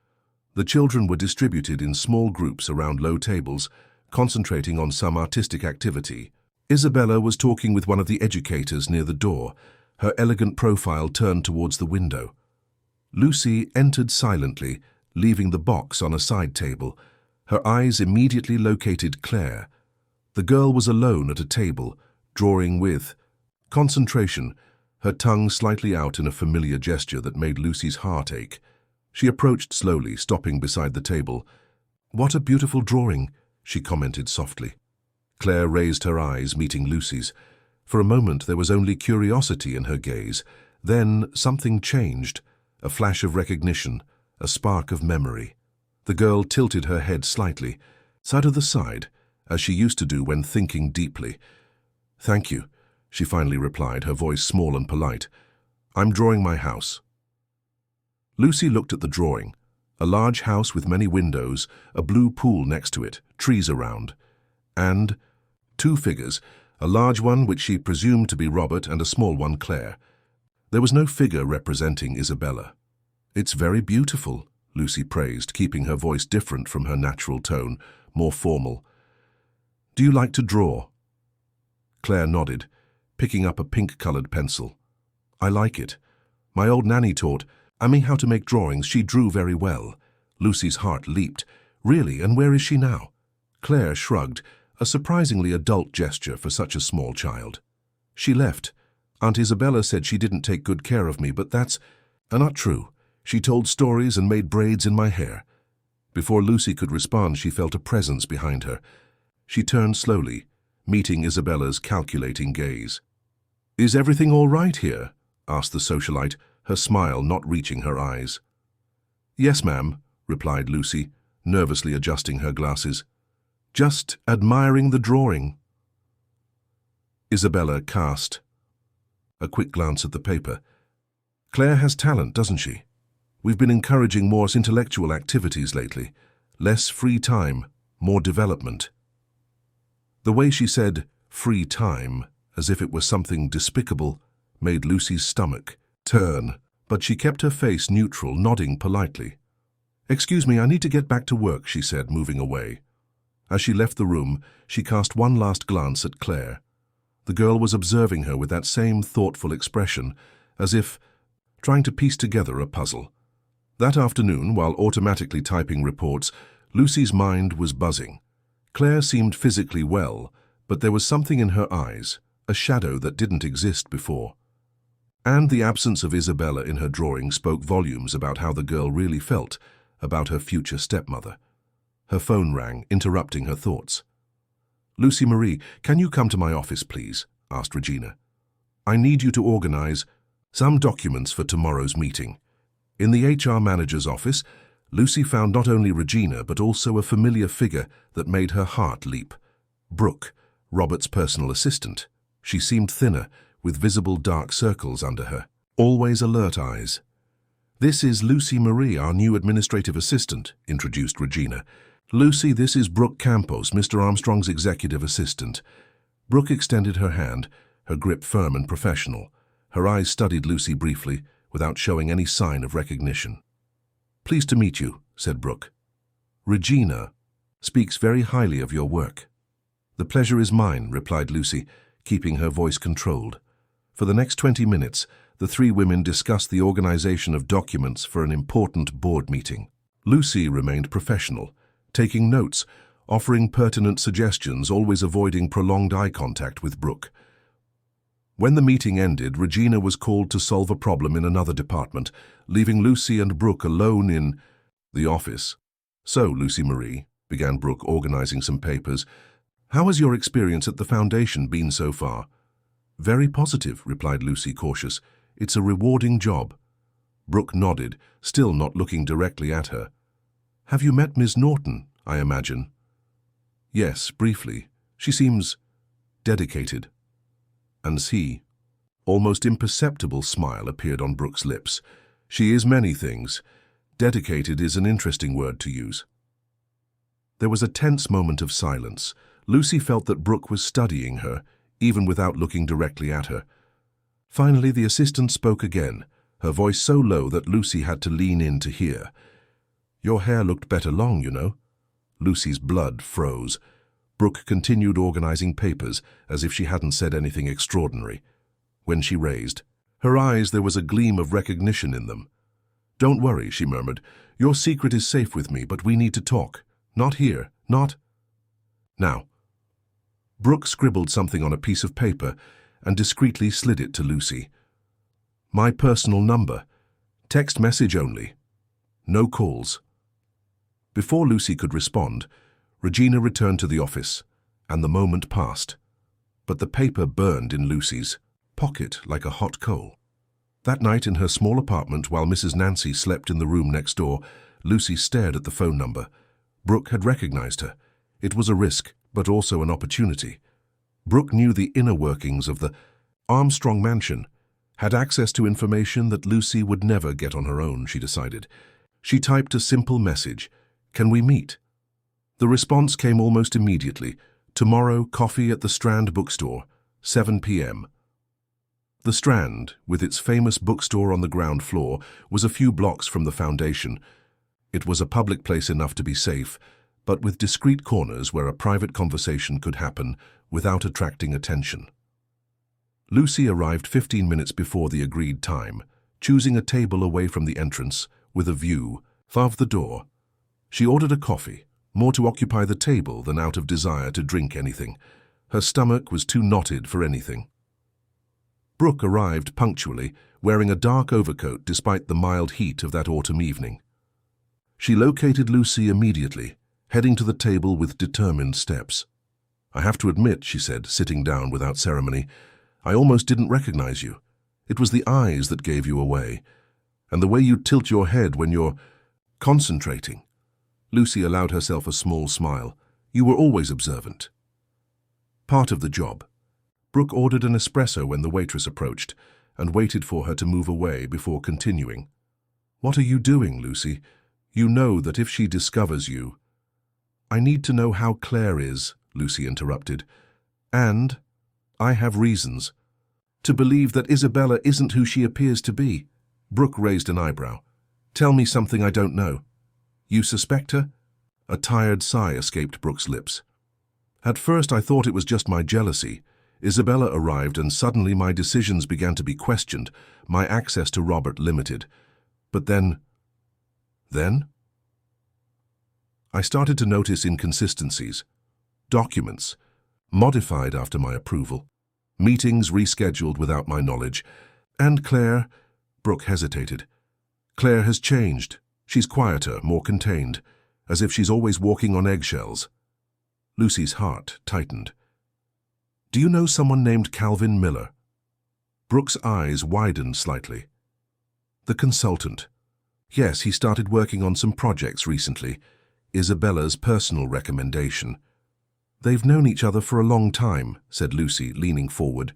The children were distributed in small groups around low tables, concentrating on some artistic activity. Isabella was talking with one of the educators near the door, her elegant profile turned towards the window. Lucy entered silently, leaving the box on a side table. Her eyes immediately located Claire. The girl was alone at a table, drawing with concentration, her tongue slightly out in a familiar gesture that made Lucy's heart ache. She approached slowly, stopping beside the table. "What a beautiful drawing," she commented softly. Claire raised her eyes, meeting Lucy's. For a moment there was only curiosity in her gaze. Then something changed, a flash of recognition, a spark of memory. The girl tilted her head slightly, side to the side, as she used to do when thinking deeply. "Thank you," she finally replied, her voice small and polite. "I'm drawing my house." Lucy looked at the drawing. A large house with many windows, a blue pool next to it, trees around, and two figures, a large one which she presumed to be Robert and a small one Claire. There was no figure representing Isabella. "It's very beautiful," Lucy praised, keeping her voice different from her natural tone, more formal. "Do you like to draw?" Claire nodded, picking up a pink-colored pencil. "I like it. My old nanny taught me how to make drawings. She drew very well." Lucy's heart leaped. "Really? And where is she now?" Claire shrugged, a surprisingly adult gesture for such a small child. "She left. Aunt Isabella said she didn't take good care of me, but that's not true. She told stories and made braids in my hair." Before Lucy could respond, she felt a presence behind her. She turned slowly, meeting Isabella's calculating gaze. "Is everything all right here?" asked the socialite, her smile not reaching her eyes. "Yes, ma'am," replied Lucy, nervously adjusting her glasses. "Just admiring the drawing." Isabella cast a quick glance at the paper. "Claire has talent, doesn't she? We've been encouraging more intellectual activities lately. Less free time, more development." The way she said "free time," as if it was something despicable, made Lucy's stomach turn, but she kept her face neutral, nodding politely. "Excuse me, I need to get back to work," she said, moving away. As she left the room, she cast one last glance at Claire. The girl was observing her with that same thoughtful expression, as if trying to piece together a puzzle. That afternoon, while automatically typing reports, Lucy's mind was buzzing. Claire seemed physically well, But there was something in her eyes, a shadow that didn't exist before. And the absence of Isabella in her drawing spoke volumes about how the girl really felt about her future stepmother. Her phone rang, interrupting her thoughts. "Lucy Marie, can you come to my office, please?" asked Regina. "I need you to organize some documents for tomorrow's meeting." In the HR manager's office, Lucy found not only Regina but also a familiar figure that made her heart leap. Brooke, Robert's personal assistant. She seemed thinner, with visible dark circles under her, always alert eyes. "This is Lucy Marie, our new administrative assistant," introduced Regina. "Lucy, this is Brooke Campos, Mr. Armstrong's executive assistant." Brooke extended her hand, her grip firm and professional. Her eyes studied Lucy briefly, without showing any sign of recognition. "Pleased to meet you," said Brooke. "Regina speaks very highly of your work." "The pleasure is mine," replied Lucy, keeping her voice controlled. For the next 20 minutes, the three women discussed the organization of documents for an important board meeting. Lucy remained professional, taking notes, offering pertinent suggestions, always avoiding prolonged eye contact with Brooke. When the meeting ended, Regina was called to solve a problem in another department, leaving Lucy and Brooke alone in the office. "So, Lucy Marie," began Brooke, organizing some papers, "how has your experience at the foundation been so far?" "Very positive," replied Lucy, cautious. "It's a rewarding job." Brooke nodded, still not looking directly at her. "Have you met Ms. Norton, I imagine?" "Yes, briefly. She seems dedicated." And see, almost imperceptible smile appeared on Brooke's lips. "She is many things. Dedicated is an interesting word to use." There was a tense moment of silence. Lucy felt that Brooke was studying her, even without looking directly at her. Finally, the assistant spoke again, her voice so low that Lucy had to lean in to hear. "Your hair looked better long, you know." Lucy's blood froze. Brooke continued organizing papers as if she hadn't said anything extraordinary. When she raised her eyes, there was a gleam of recognition in them. "Don't worry," she murmured. "Your secret is safe with me, but we need to talk. Not here, not now." Brooke scribbled something on a piece of paper and discreetly slid it to Lucy. "My personal number. Text message only. No calls." Before Lucy could respond, Regina returned to the office, and the moment passed. But the paper burned in Lucy's pocket like a hot coal. That night in her small apartment, while Mrs. Nancy slept in the room next door, Lucy stared at the phone number. Brooke had recognized her. It was a risk, but also an opportunity. Brooke knew the inner workings of the Armstrong mansion, had access to information that Lucy would never get on her own, she decided. She typed a simple message: "Can we meet?" The response came almost immediately. "Tomorrow, coffee at the Strand bookstore, 7 p.m. The Strand, with its famous bookstore on the ground floor, was a few blocks from the foundation. It was a public place enough to be safe, but with discreet corners where a private conversation could happen without attracting attention. Lucy arrived 15 minutes before the agreed time, choosing a table away from the entrance with a view of the door. She ordered a coffee, more to occupy the table than out of desire to drink anything. Her stomach was too knotted for anything. Brooke arrived punctually, wearing a dark overcoat despite the mild heat of that autumn evening. She located Lucy immediately, heading to the table with determined steps. "I have to admit," she said, sitting down without ceremony, "I almost didn't recognize you. It was the eyes that gave you away, and the way you tilt your head when you're concentrating." Lucy allowed herself a small smile. "You were always observant." Part of the job. Brooke ordered an espresso when the waitress approached, and waited for her to move away before continuing. "What are you doing, Lucy? You know that if she discovers you—" "I need to know how Claire is," Lucy interrupted. "And I have reasons to believe that Isabella isn't who she appears to be." Brooke raised an eyebrow. "Tell me something I don't know. You suspect her?" A tired sigh escaped Brooke's lips. "At first I thought it was just my jealousy. Isabella arrived and suddenly my decisions began to be questioned, my access to Robert limited. But then I started to notice inconsistencies. Documents, modified after my approval, meetings rescheduled without my knowledge. And Claire, Brooke hesitated. Claire has changed. She's quieter, more contained, as if she's always walking on eggshells. Lucy's heart tightened. Do you know someone named Calvin Miller? Brooke's eyes widened slightly. The consultant. Yes, he started working on some projects recently. Isabella's personal recommendation. They've known each other for a long time, said Lucy, leaning forward.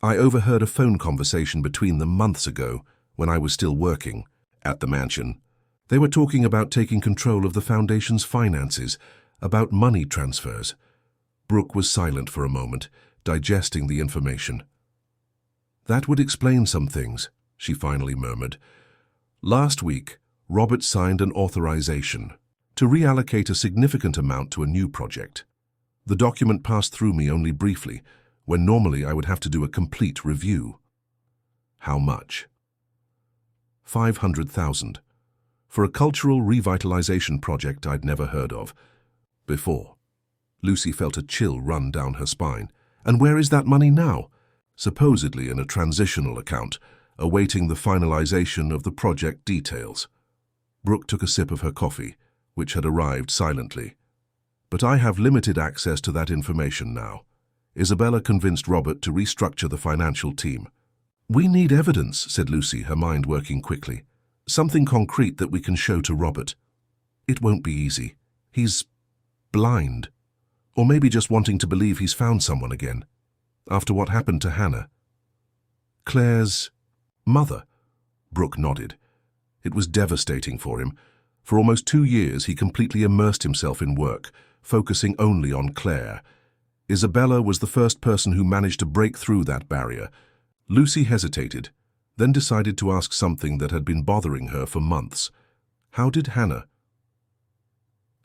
I overheard a phone conversation between them months ago, when I was still working at the mansion. They were talking about taking control of the foundation's finances, about money transfers. Brooke was silent for a moment, digesting the information. That would explain some things, she finally murmured. Last week, Robert signed an authorization to reallocate a significant amount to a new project. The document passed through me only briefly, when normally I would have to do a complete review. How much? 500,000. For a cultural revitalization project I'd never heard of before. Lucy felt a chill run down her spine. And where is that money now? Supposedly in a transitional account, awaiting the finalization of the project details. Brooke took a sip of her coffee, which had arrived silently. But I have limited access to that information now. Isabella convinced Robert to restructure the financial team. We need evidence, said Lucy, her mind working quickly. Something concrete that we can show to Robert. It won't be easy. He's blind. Or maybe just wanting to believe he's found someone again. After what happened to Hannah. Claire's mother. Brooke nodded. It was devastating for him. For almost 2 years he completely immersed himself in work, focusing only on Claire. Isabella was the first person who managed to break through that barrier. Lucy hesitated, then decided to ask something that had been bothering her for months. How did Hannah?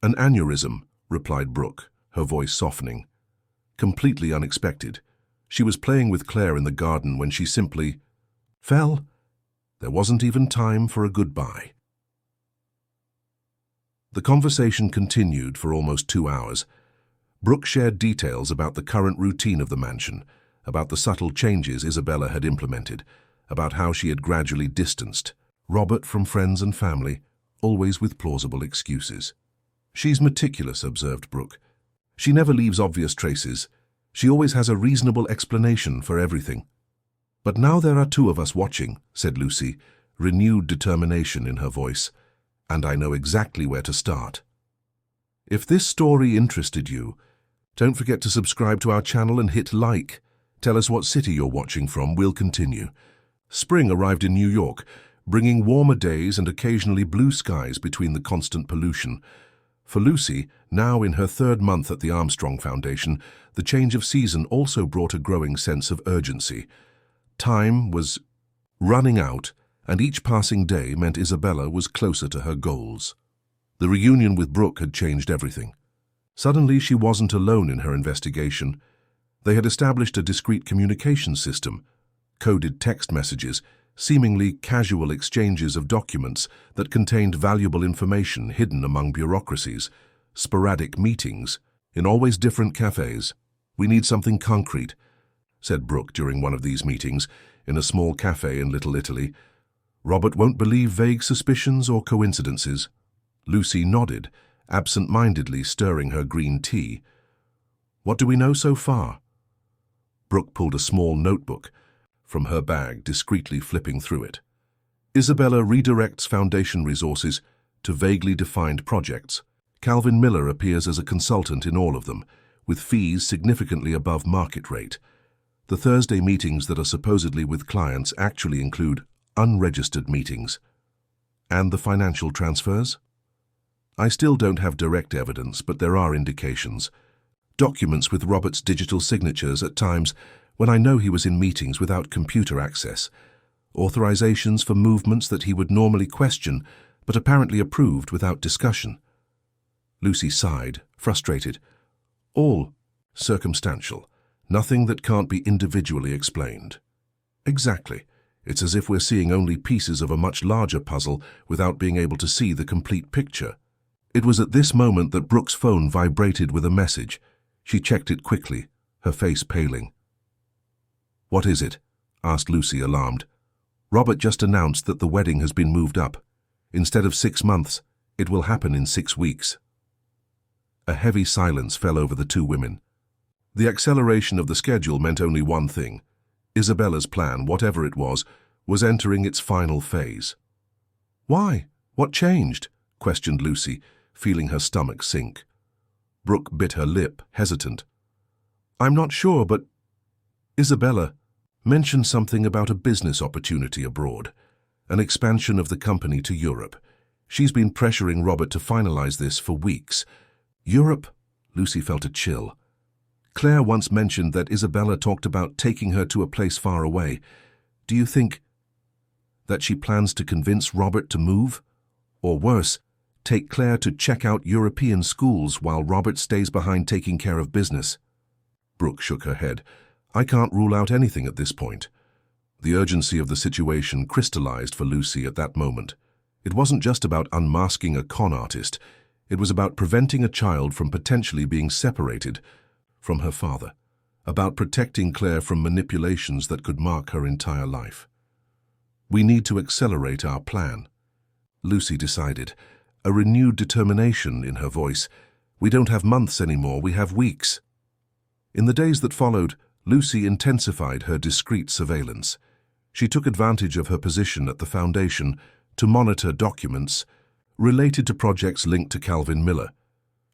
An aneurysm, replied Brooke, her voice softening. Completely unexpected. She was playing with Claire in the garden when she simply fell. There wasn't even time for a goodbye. The conversation continued for almost 2 hours. Brooke shared details about the current routine of the mansion, about the subtle changes Isabella had implemented, about how she had gradually distanced Robert from friends and family, always with plausible excuses. She's meticulous, observed Brooke. She never leaves obvious traces. She always has a reasonable explanation for everything. But now there are 2 of us watching, said Lucy, renewed determination in her voice, and I know exactly where to start. If this story interested you, don't forget to subscribe to our channel and hit like. Tell us what city you're watching from. We'll continue. Spring arrived in New York, bringing warmer days and occasionally blue skies between the constant pollution. For Lucy, now in her 3rd month at the Armstrong Foundation, the change of season also brought a growing sense of urgency. Time was running out, and each passing day meant Isabella was closer to her goals. The reunion with Brooke had changed everything. Suddenly she wasn't alone in her investigation. They had established a discreet communication system, coded text messages, seemingly casual exchanges of documents that contained valuable information hidden among bureaucracies, sporadic meetings, in always different cafes. We need something concrete, said Brooke during one of these meetings, in a small cafe in Little Italy. Robert won't believe vague suspicions or coincidences. Lucy nodded, absent-mindedly stirring her green tea. What do we know so far? Brooke pulled a small notebook from her bag, discreetly flipping through it. Isabella redirects foundation resources to vaguely defined projects. Calvin Miller appears as a consultant in all of them, with fees significantly above market rate. The Thursday meetings that are supposedly with clients actually include unregistered meetings. And the financial transfers? I still don't have direct evidence, but there are indications. Documents with Robert's digital signatures at times when I know he was in meetings without computer access. Authorizations for movements that he would normally question, but apparently approved without discussion. Lucy sighed, frustrated. All circumstantial, nothing that can't be individually explained. Exactly. It's as if we're seeing only pieces of a much larger puzzle without being able to see the complete picture. It was at this moment that Brooke's phone vibrated with a message. She checked it quickly, her face paling. "What is it?" asked Lucy, alarmed. "Robert just announced that the wedding has been moved up. Instead of 6 months, it will happen in 6 weeks. A heavy silence fell over the two women. The acceleration of the schedule meant only one thing. Isabella's plan, whatever it was entering its final phase. "Why? What changed?" questioned Lucy, feeling her stomach sink. Brooke bit her lip, hesitant. "I'm not sure, but Isabella mentioned something about a business opportunity abroad, an expansion of the company to Europe. She's been pressuring Robert to finalize this for weeks." "Europe?" Lucy felt a chill. "Claire once mentioned that Isabella talked about taking her to a place far away. Do you think that she plans to convince Robert to move? Or worse, take Claire to check out European schools while Robert stays behind taking care of business?" Brooke shook her head. "I can't rule out anything at this point." The urgency of the situation crystallized for Lucy at that moment. It wasn't just about unmasking a con artist. It was about preventing a child from potentially being separated from her father, about protecting Claire from manipulations that could mark her entire life. "We need to accelerate our plan," Lucy decided, a renewed determination in her voice. "We don't have months anymore, we have weeks." In the days that followed, Lucy intensified her discreet surveillance. She took advantage of her position at the foundation to monitor documents related to projects linked to Calvin Miller.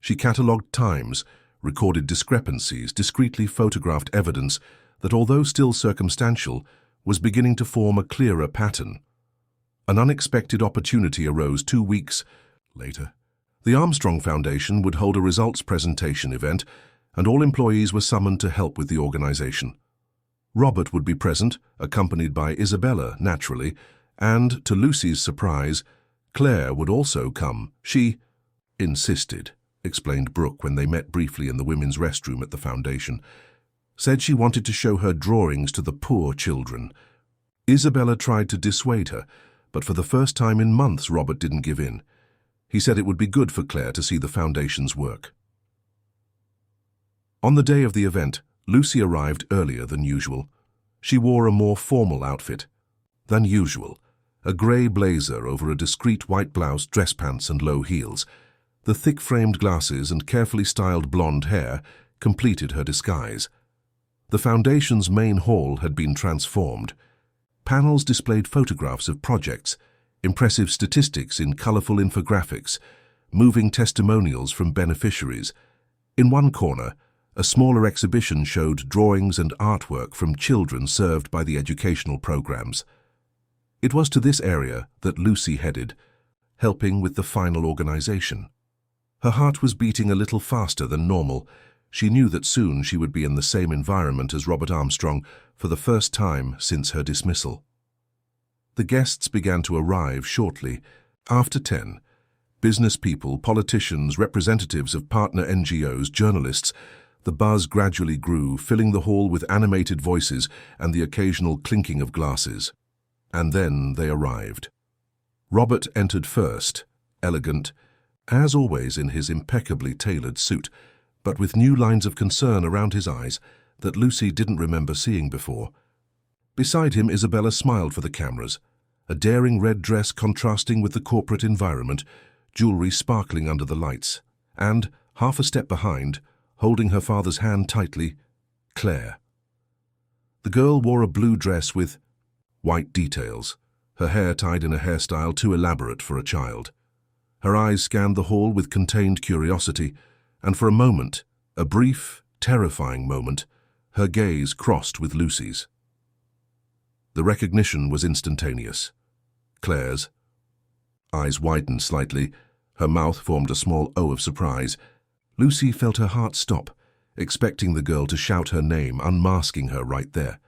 She catalogued times, recorded discrepancies, discreetly photographed evidence that, although still circumstantial, was beginning to form a clearer pattern. An unexpected opportunity arose 2 weeks later. The Armstrong Foundation would hold a results presentation event, and all employees were summoned to help with the organization. Robert would be present, accompanied by Isabella, naturally, and, to Lucy's surprise, Claire would also come. "She insisted," explained Brooke when they met briefly in the women's restroom at the foundation. "Said she wanted to show her drawings to the poor children." Isabella tried to dissuade her, but for the first time in months Robert didn't give in. He said it would be good for Claire to see the foundation's work. On the day of the event, Lucy arrived earlier than usual. She wore a more formal outfit than usual, a grey blazer over a discreet white blouse, dress pants and low heels. The thick-framed glasses and carefully styled blonde hair completed her disguise. The foundation's main hall had been transformed. Panels displayed photographs of projects, impressive statistics in colorful infographics, moving testimonials from beneficiaries. In one corner, a smaller exhibition showed drawings and artwork from children served by the educational programs. It was to this area that Lucy headed, helping with the final organization. Her heart was beating a little faster than normal. She knew that soon she would be in the same environment as Robert Armstrong for the first time since her dismissal. The guests began to arrive shortly. After 10, business people, politicians, representatives of partner NGOs, journalists. The buzz gradually grew, filling the hall with animated voices and the occasional clinking of glasses. And then they arrived. Robert entered first, elegant, as always in his impeccably tailored suit, but with new lines of concern around his eyes that Lucy didn't remember seeing before. Beside him, Isabella smiled for the cameras, a daring red dress contrasting with the corporate environment, jewelry sparkling under the lights, and, half a step behind, holding her father's hand tightly, Claire. The girl wore a blue dress with white details, her hair tied in a hairstyle too elaborate for a child. Her eyes scanned the hall with contained curiosity, and for a moment, a brief, terrifying moment, her gaze crossed with Lucy's. The recognition was instantaneous. Claire's. Eyes widened slightly, her mouth formed a small O of surprise. Lucy felt her heart stop, expecting the girl to shout her name, unmasking her right there.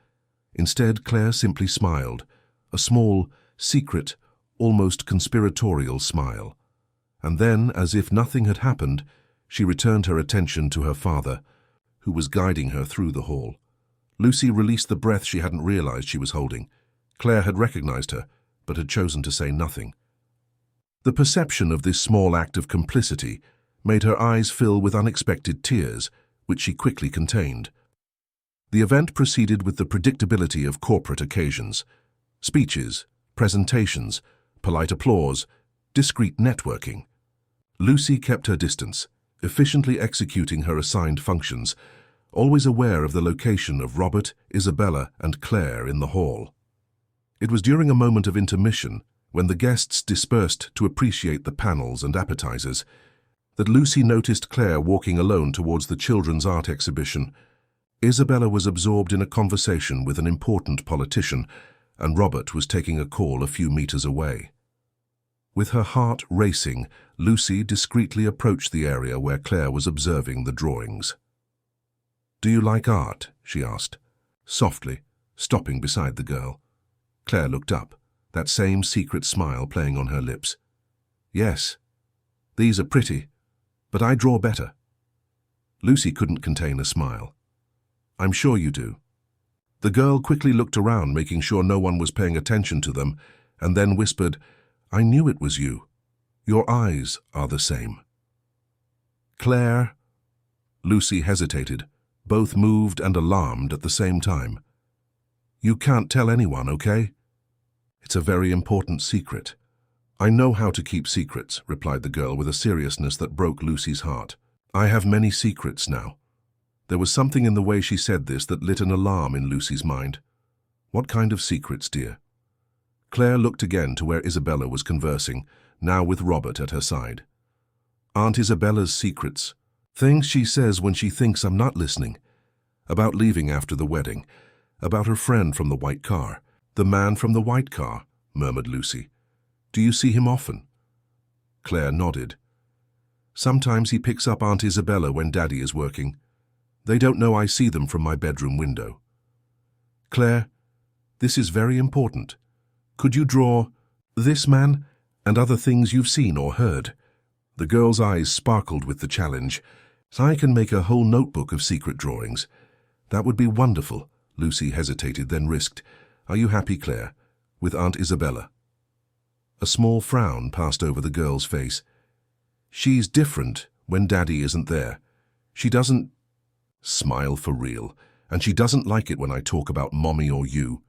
Instead, Claire simply smiled, a small, secret, almost conspiratorial smile. And then, as if nothing had happened, she returned her attention to her father, who was guiding her through the hall. Lucy released the breath she hadn't realized she was holding. Claire had recognized her, but had chosen to say nothing. The perception of this small act of complicity made her eyes fill with unexpected tears, which she quickly contained. The event proceeded with the predictability of corporate occasions: speeches, presentations, polite applause, discreet networking. Lucy kept her distance, efficiently executing her assigned functions, always aware of the location of Robert, Isabella, and Claire in the hall. It was during a moment of intermission, when the guests dispersed to appreciate the panels and appetizers, that Lucy noticed Claire walking alone towards the children's art exhibition. Isabella was absorbed in a conversation with an important politician, and Robert was taking a call a few meters away. With her heart racing, Lucy discreetly approached the area where Claire was observing the drawings. "Do you like art?" she asked, softly, stopping beside the girl. Claire looked up, that same secret smile playing on her lips. "Yes, these are pretty, but I draw better." Lucy couldn't contain a smile. "I'm sure you do." The girl quickly looked around, making sure no one was paying attention to them, and then whispered, "I knew it was you. Your eyes are the same." "Claire?" Lucy hesitated, both moved and alarmed at the same time. "You can't tell anyone, okay? It's a very important secret." "I know how to keep secrets," replied the girl with a seriousness that broke Lucy's heart. "I have many secrets now." There was something in the way she said this that lit an alarm in Lucy's mind. "What kind of secrets, dear?" Claire looked again to where Isabella was conversing, now with Robert at her side. "Aunt Isabella's secrets. Things she says when she thinks I'm not listening. About leaving after the wedding. About her friend from the white car." "The man from the white car," murmured Lucy. "Do you see him often?" Claire nodded. "Sometimes he picks up Aunt Isabella when Daddy is working. They don't know I see them from my bedroom window." "Claire, this is very important. Could you draw this man and other things you've seen or heard?" The girl's eyes sparkled with the challenge. "I can make a whole notebook of secret drawings." "That would be wonderful." Lucy hesitated, then risked, "Are you happy, Claire, with Aunt Isabella?" A small frown passed over the girl's face. "She's different when Daddy isn't there. She doesn't smile for real, and she doesn't like it when I talk about Mommy or you."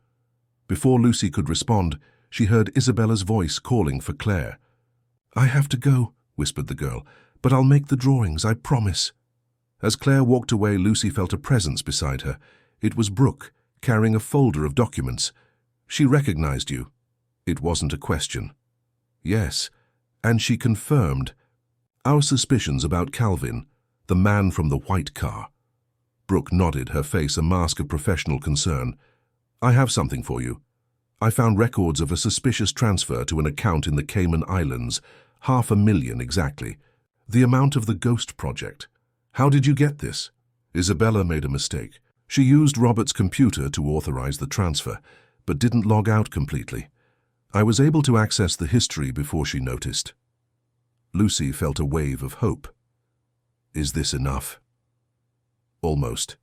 Before Lucy could respond, she heard Isabella's voice calling for Claire. "I have to go," whispered the girl, "but I'll make the drawings, I promise." As Claire walked away, Lucy felt a presence beside her. It was Brooke, carrying a folder of documents. "She recognized you." It wasn't a question. "Yes," and she confirmed our suspicions about Calvin, the man from the white car. Brooke nodded, her face a mask of professional concern. "I have something for you. I found records of a suspicious transfer to an account in the Cayman Islands, $500,000 exactly. The amount of the Ghost Project. How did you get this?" Isabella made a mistake. She used Robert's computer to authorize the transfer, but didn't log out completely. I was able to access the history before she noticed. Lucy felt a wave of hope. "Is this enough?" "Almost.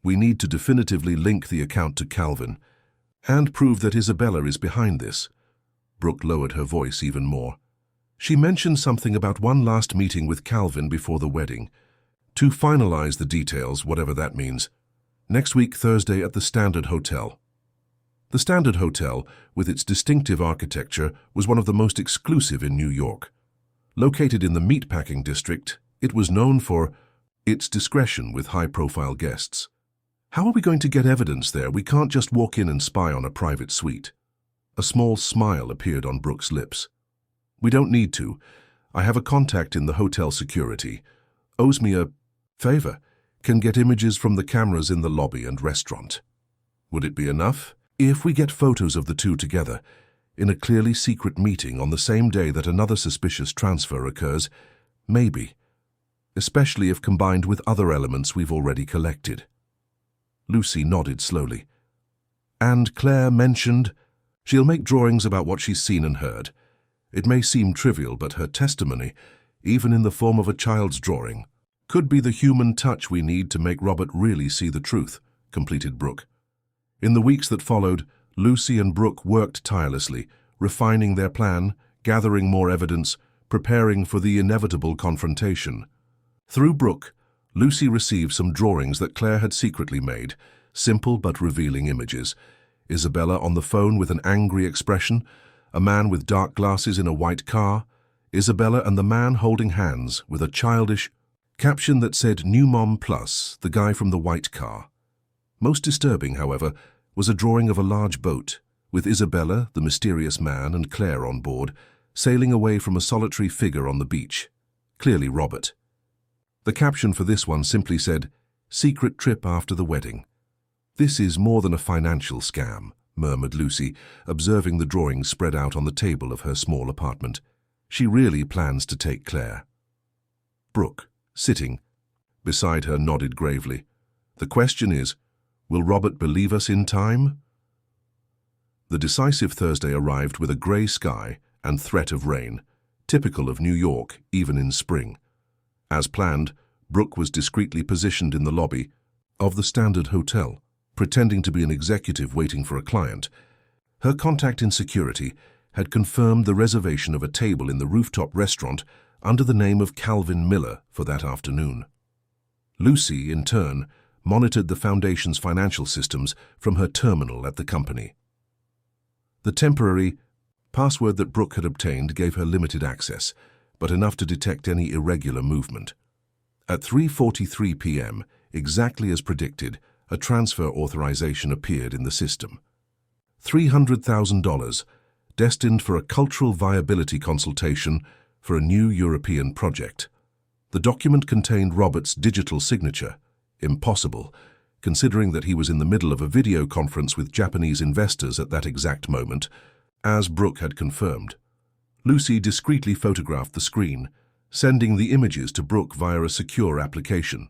We need to definitively link the account to Calvin and prove that Isabella is behind this." Brooke lowered her voice even more. "She mentioned something about one last meeting with Calvin before the wedding, to finalize the details, whatever that means. Next week, Thursday, at the Standard Hotel." The Standard Hotel, with its distinctive architecture, was one of the most exclusive in New York. Located in the meatpacking district, it was known for its discretion with high-profile guests. "How are we going to get evidence there? We can't just walk in and spy on a private suite." A small smile appeared on Brooke's lips. "We don't need to. I have a contact in the hotel security. Owes me a favor. Can get images from the cameras in the lobby and restaurant." "Would it be enough?" "If we get photos of the two together, in a clearly secret meeting on the same day that another suspicious transfer occurs, maybe. Especially if combined with other elements we've already collected." Lucy nodded slowly. "And Claire mentioned she'll make drawings about what she's seen and heard. It may seem trivial, but her testimony, even in the form of a child's drawing, could be the human touch we need to make Robert really see the truth," completed Brooke. In the weeks that followed, Lucy and Brooke worked tirelessly, refining their plan, gathering more evidence, preparing for the inevitable confrontation. Through Brooke, Lucy received some drawings that Claire had secretly made, simple but revealing images. Isabella on the phone with an angry expression, a man with dark glasses in a white car, Isabella and the man holding hands with a childish caption that said "New Mom Plus, the guy from the white car." Most disturbing, however, was a drawing of a large boat, with Isabella, the mysterious man, and Claire on board, sailing away from a solitary figure on the beach, clearly Robert. The caption for this one simply said, "Secret trip after the wedding." "This is more than a financial scam," murmured Lucy, observing the drawings spread out on the table of her small apartment. She really plans to take Claire. Brooke, sitting beside her, nodded gravely. "The question is, will Robert believe us in time?" The decisive Thursday arrived with a grey sky and threat of rain, typical of New York, even in spring. As planned, Brooke was discreetly positioned in the lobby of the Standard Hotel, pretending to be an executive waiting for a client. Her contact in security had confirmed the reservation of a table in the rooftop restaurant under the name of Calvin Miller for that afternoon. Lucy, in turn, monitored the Foundation's financial systems from her terminal at the company. The temporary password that Brooke had obtained gave her limited access, but enough to detect any irregular movement. At 3:43 p.m., exactly as predicted, a transfer authorization appeared in the system. $300,000, destined for a cultural viability consultation for a new European project. The document contained Robert's digital signature. Impossible, considering that he was in the middle of a video conference with Japanese investors at that exact moment, as Brooke had confirmed. Lucy discreetly photographed the screen, sending the images to Brooke via a secure application.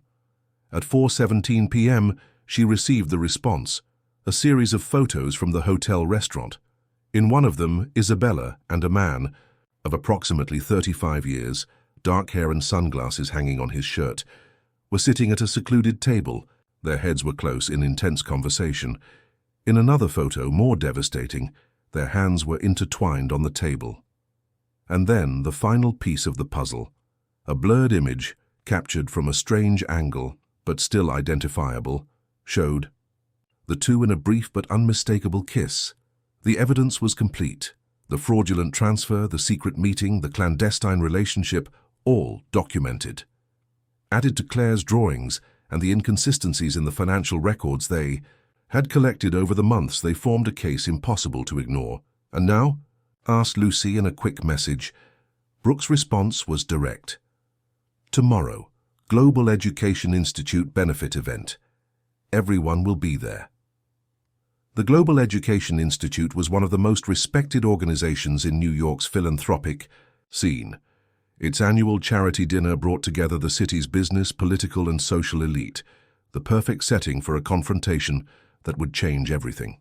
At 4:17 p.m., she received the response, a series of photos from the hotel restaurant. In one of them, Isabella and a man of approximately 35 years, dark hair and sunglasses hanging on his shirt, were sitting at a secluded table. Their heads were close in intense conversation. In another photo, more devastating, their hands were intertwined on the table. And then the final piece of the puzzle, a blurred image captured from a strange angle, but still identifiable, showed the two in a brief but unmistakable kiss. The evidence was complete. The fraudulent transfer, the secret meeting, the clandestine relationship, all documented. Added to Claire's drawings and the inconsistencies in the financial records they had collected over the months, they formed a case impossible to ignore. "And now?" asked Lucy in a quick message. Brooke's response was direct. "Tomorrow, Global Education Institute benefit event. Everyone will be there." The Global Education Institute was one of the most respected organizations in New York's philanthropic scene. Its annual charity dinner brought together the city's business, political, and social elite, the perfect setting for a confrontation that would change everything.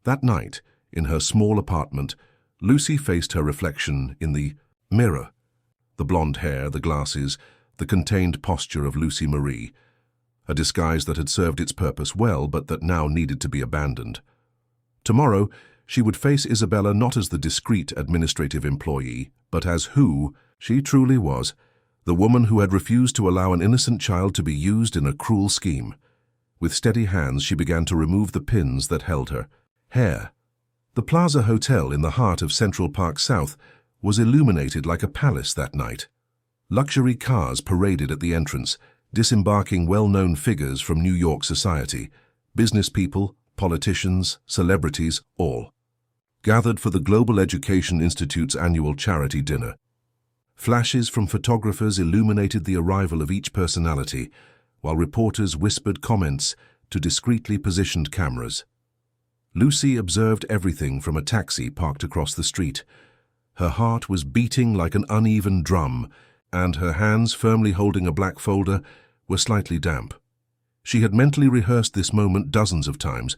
That night, in her small apartment, Lucy faced her reflection in the mirror. The blonde hair, the glasses, the contained posture of Lucy Marie, a disguise that had served its purpose well but that now needed to be abandoned. Tomorrow, she would face Isabella not as the discreet administrative employee, but as who she truly was, the woman who had refused to allow an innocent child to be used in a cruel scheme. With steady hands, she began to remove the pins that held her hair. The Plaza Hotel in the heart of Central Park South was illuminated like a palace that night. Luxury cars paraded at the entrance, disembarking well-known figures from New York society, business people, politicians, celebrities, all gathered for the Global Education Institute's annual charity dinner. Flashes from photographers illuminated the arrival of each personality, while reporters whispered comments to discreetly positioned cameras. Lucy observed everything from a taxi parked across the street. Her heart was beating like an uneven drum, and her hands, firmly holding a black folder, were slightly damp. She had mentally rehearsed this moment dozens of times,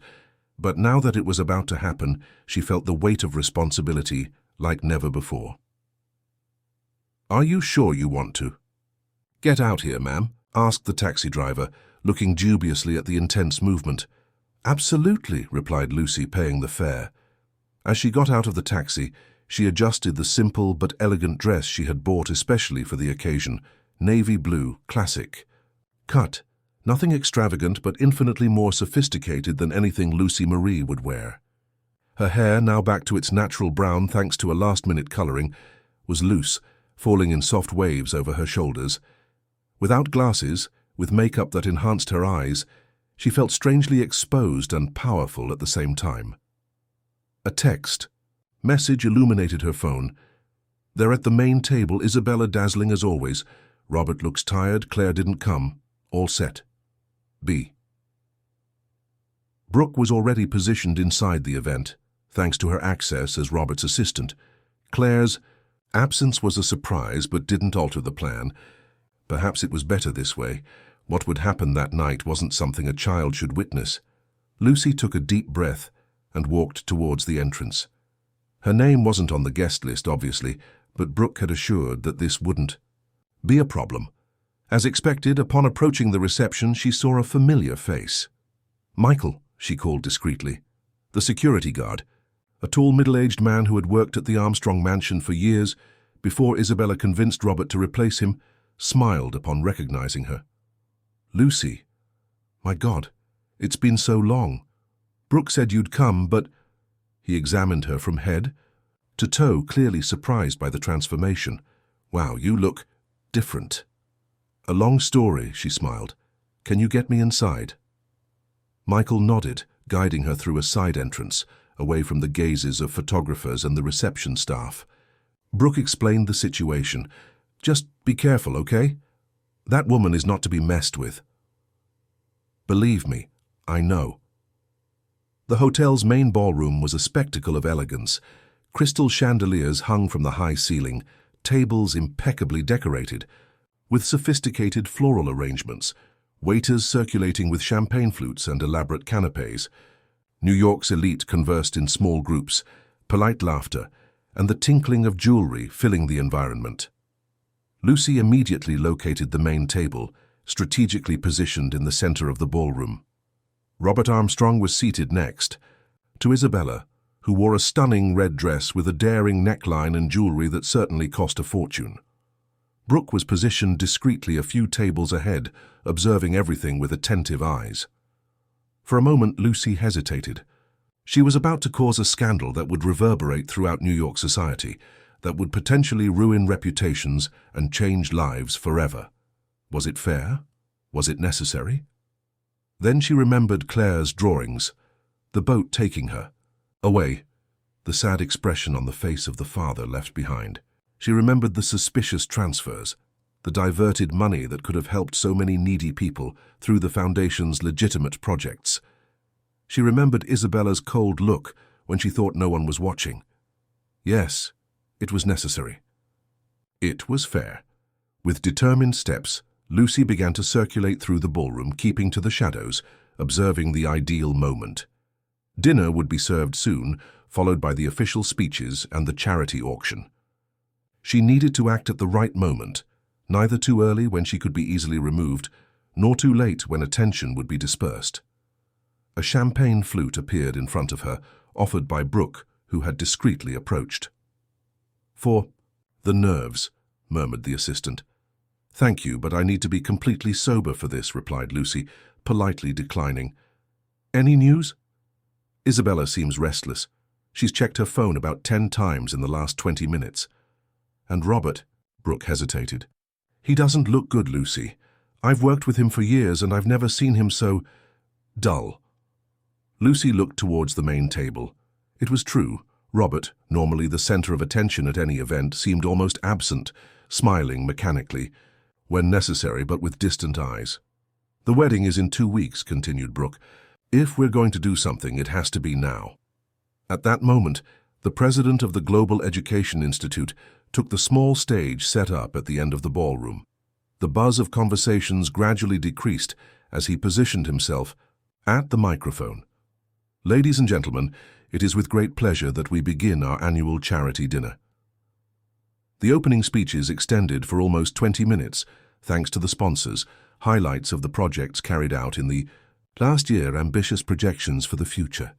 but now that it was about to happen, she felt the weight of responsibility like never before. "Are you sure you want to?" "Get out here, ma'am," asked the taxi driver, looking dubiously at the intense movement. "Absolutely," replied Lucy, paying the fare. As she got out of the taxi, she adjusted the simple but elegant dress she had bought especially for the occasion, navy blue, classic. Cut. Nothing extravagant, but infinitely more sophisticated than anything Lucy Marie would wear. Her hair, now back to its natural brown thanks to a last-minute coloring, was loose, falling in soft waves over her shoulders. Without glasses, with makeup that enhanced her eyes, she felt strangely exposed and powerful at the same time. A text. Message illuminated her phone. They're at the main table, Isabella dazzling as always. Robert looks tired, Claire didn't come. All set. B. Brooke was already positioned inside the event, thanks to her access as Robert's assistant. Claire's absence was a surprise but didn't alter the plan. Perhaps it was better this way. What would happen that night wasn't something a child should witness. Lucy took a deep breath and walked towards the entrance. Her name wasn't on the guest list, obviously, but Brooke had assured that this wouldn't be a problem. As expected, upon approaching the reception, she saw a familiar face. Michael, she called discreetly. The security guard, a tall middle-aged man who had worked at the Armstrong mansion for years before Isabella convinced Robert to replace him, smiled upon recognizing her. Lucy. My God, it's been so long. Brooke said you'd come, but... He examined her from head to toe, clearly surprised by the transformation. Wow, you look different. A long story, she smiled. Can you get me inside? Michael nodded, guiding her through a side entrance, away from the gazes of photographers and the reception staff. Brooke explained the situation. Just be careful, okay? That woman is not to be messed with. Believe me, I know. The hotel's main ballroom was a spectacle of elegance. Crystal chandeliers hung from the high ceiling, tables impeccably decorated, with sophisticated floral arrangements, waiters circulating with champagne flutes and elaborate canapes. New York's elite conversed in small groups, polite laughter, and the tinkling of jewelry filling the environment. Lucy immediately located the main table, strategically positioned in the center of the ballroom. Robert Armstrong was seated next to Isabella, who wore a stunning red dress with a daring neckline and jewelry that certainly cost a fortune. Brooke was positioned discreetly a few tables ahead, observing everything with attentive eyes. For a moment, Lucy hesitated. She was about to cause a scandal that would reverberate throughout New York society, that would potentially ruin reputations and change lives forever. Was it fair? Was it necessary? Then she remembered Claire's drawings, the boat taking her away, the sad expression on the face of the father left behind. She remembered the suspicious transfers, the diverted money that could have helped so many needy people through the foundation's legitimate projects. She remembered Isabella's cold look when she thought no one was watching. Yes, it was necessary. It was fair. With determined steps, Lucy began to circulate through the ballroom, keeping to the shadows, observing the ideal moment. Dinner would be served soon, followed by the official speeches and the charity auction. She needed to act at the right moment, neither too early when she could be easily removed, nor too late when attention would be dispersed. A champagne flute appeared in front of her, offered by Brooke, who had discreetly approached. "For the nerves," murmured the assistant. "Thank you, but I need to be completely sober for this," replied Lucy, politely declining. "Any news?" "Isabella seems restless. She's checked her phone about 10 times in the last 20 minutes. And Robert," Brooke hesitated. "He doesn't look good, Lucy. I've worked with him for years and I've never seen him so dull." Lucy looked towards the main table. It was true. Robert, normally the center of attention at any event, seemed almost absent, smiling mechanically, when necessary but with distant eyes. "The wedding is in 2 weeks," continued Brooke. "If we're going to do something, it has to be now." At that moment, the president of the Global Education Institute took the small stage set up at the end of the ballroom. The buzz of conversations gradually decreased as he positioned himself at the microphone. "Ladies and gentlemen, it is with great pleasure that we begin our annual charity dinner." The opening speeches extended for almost 20 minutes, thanks to the sponsors, highlights of the projects carried out in the last year, ambitious projections for the future.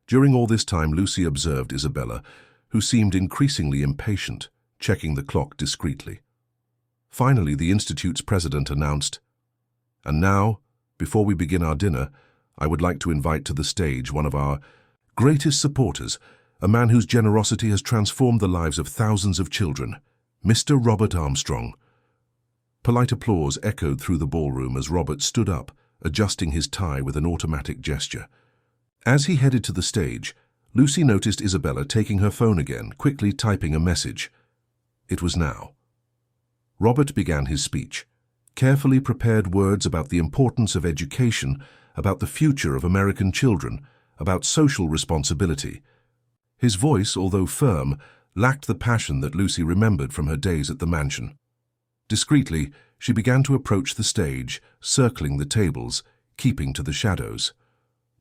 During all this time, Lucy observed Isabella, who seemed increasingly impatient, checking the clock discreetly. Finally, the Institute's president announced, "And now, before we begin our dinner, I would like to invite to the stage one of our greatest supporters, a man whose generosity has transformed the lives of thousands of children, Mr. Robert Armstrong." Polite applause echoed through the ballroom as Robert stood up, adjusting his tie with an automatic gesture. As he headed to the stage, Lucy noticed Isabella taking her phone again, quickly typing a message. It was now. Robert began his speech, carefully prepared words about the importance of education, about the future of American children, about social responsibility. His voice, although firm, lacked the passion that Lucy remembered from her days at the mansion. Discreetly, she began to approach the stage, circling the tables, keeping to the shadows.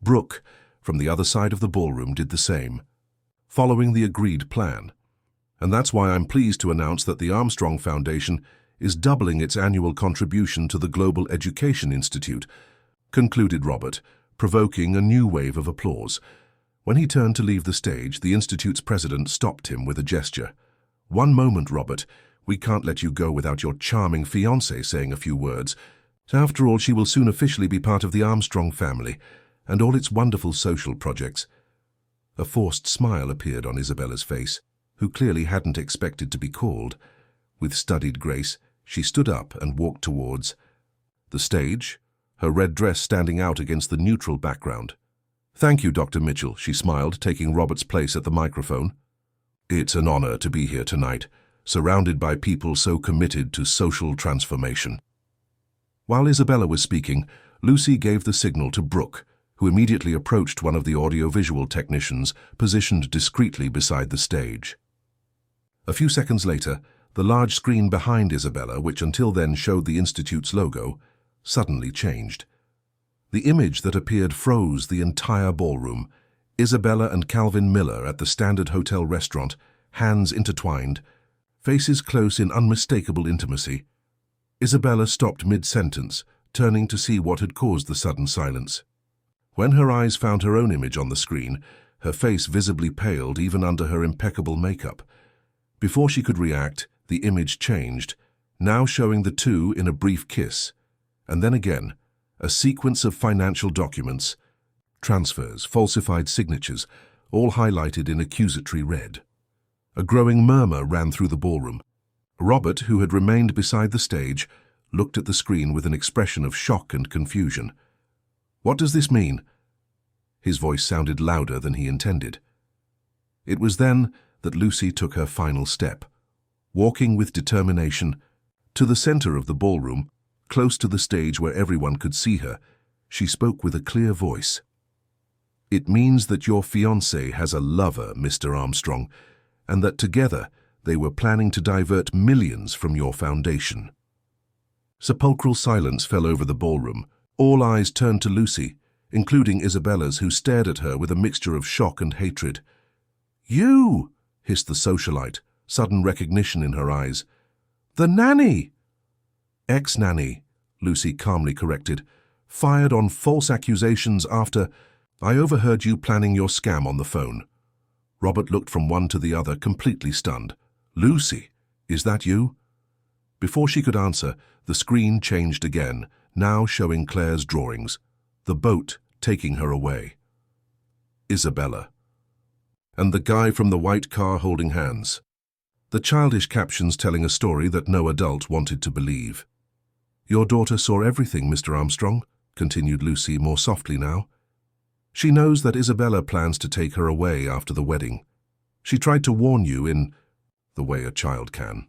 Brooke, from the other side of the ballroom, did the same, following the agreed plan. "And that's why I'm pleased to announce that the Armstrong Foundation is doubling its annual contribution to the Global Education Institute," concluded Robert, provoking a new wave of applause. When he turned to leave the stage, the Institute's president stopped him with a gesture. "One moment, Robert. We can't let you go without your charming fiancée saying a few words. After all, she will soon officially be part of the Armstrong family and all its wonderful social projects." A forced smile appeared on Isabella's face, who clearly hadn't expected to be called. With studied grace, she stood up and walked towards the stage, her red dress standing out against the neutral background. "Thank you, Dr. Mitchell," she smiled, taking Robert's place at the microphone. "It's an honor to be here tonight, surrounded by people so committed to social transformation." While Isabella was speaking, Lucy gave the signal to Brooke, who immediately approached one of the audiovisual technicians positioned discreetly beside the stage. A few seconds later, the large screen behind Isabella, which until then showed the Institute's logo, suddenly changed. The image that appeared froze the entire ballroom. Isabella and Calvin Miller at the Standard Hotel restaurant, hands intertwined, faces close in unmistakable intimacy. Isabella stopped mid-sentence, turning to see what had caused the sudden silence. When her eyes found her own image on the screen, her face visibly paled even under her impeccable makeup. Before she could react, the image changed, now showing the two in a brief kiss, and then again, a sequence of financial documents, transfers, falsified signatures, all highlighted in accusatory red. A growing murmur ran through the ballroom. Robert, who had remained beside the stage, looked at the screen with an expression of shock and confusion. "What does this mean?" His voice sounded louder than he intended. It was then that Lucy took her final step, walking with determination to the center of the ballroom, close to the stage where everyone could see her. She spoke with a clear voice. "It means that your fiancé has a lover, Mr. Armstrong, and that together they were planning to divert millions from your foundation." Sepulchral silence fell over the ballroom. All eyes turned to Lucy, including Isabella's, who stared at her with a mixture of shock and hatred. "You!" hissed the socialite, sudden recognition in her eyes. "The nanny!" "Ex-nanny," Lucy calmly corrected, "fired on false accusations after I overheard you planning your scam on the phone." Robert looked from one to the other, completely stunned. "Lucy, is that you?" Before she could answer, the screen changed again, now showing Claire's drawings, the boat taking her away. Isabella. And the guy from the white car holding hands. The childish captions telling a story that no adult wanted to believe. "Your daughter saw everything, Mr. Armstrong," continued Lucy more softly now. "She knows that Isabella plans to take her away after the wedding. She tried to warn you in the way a child can."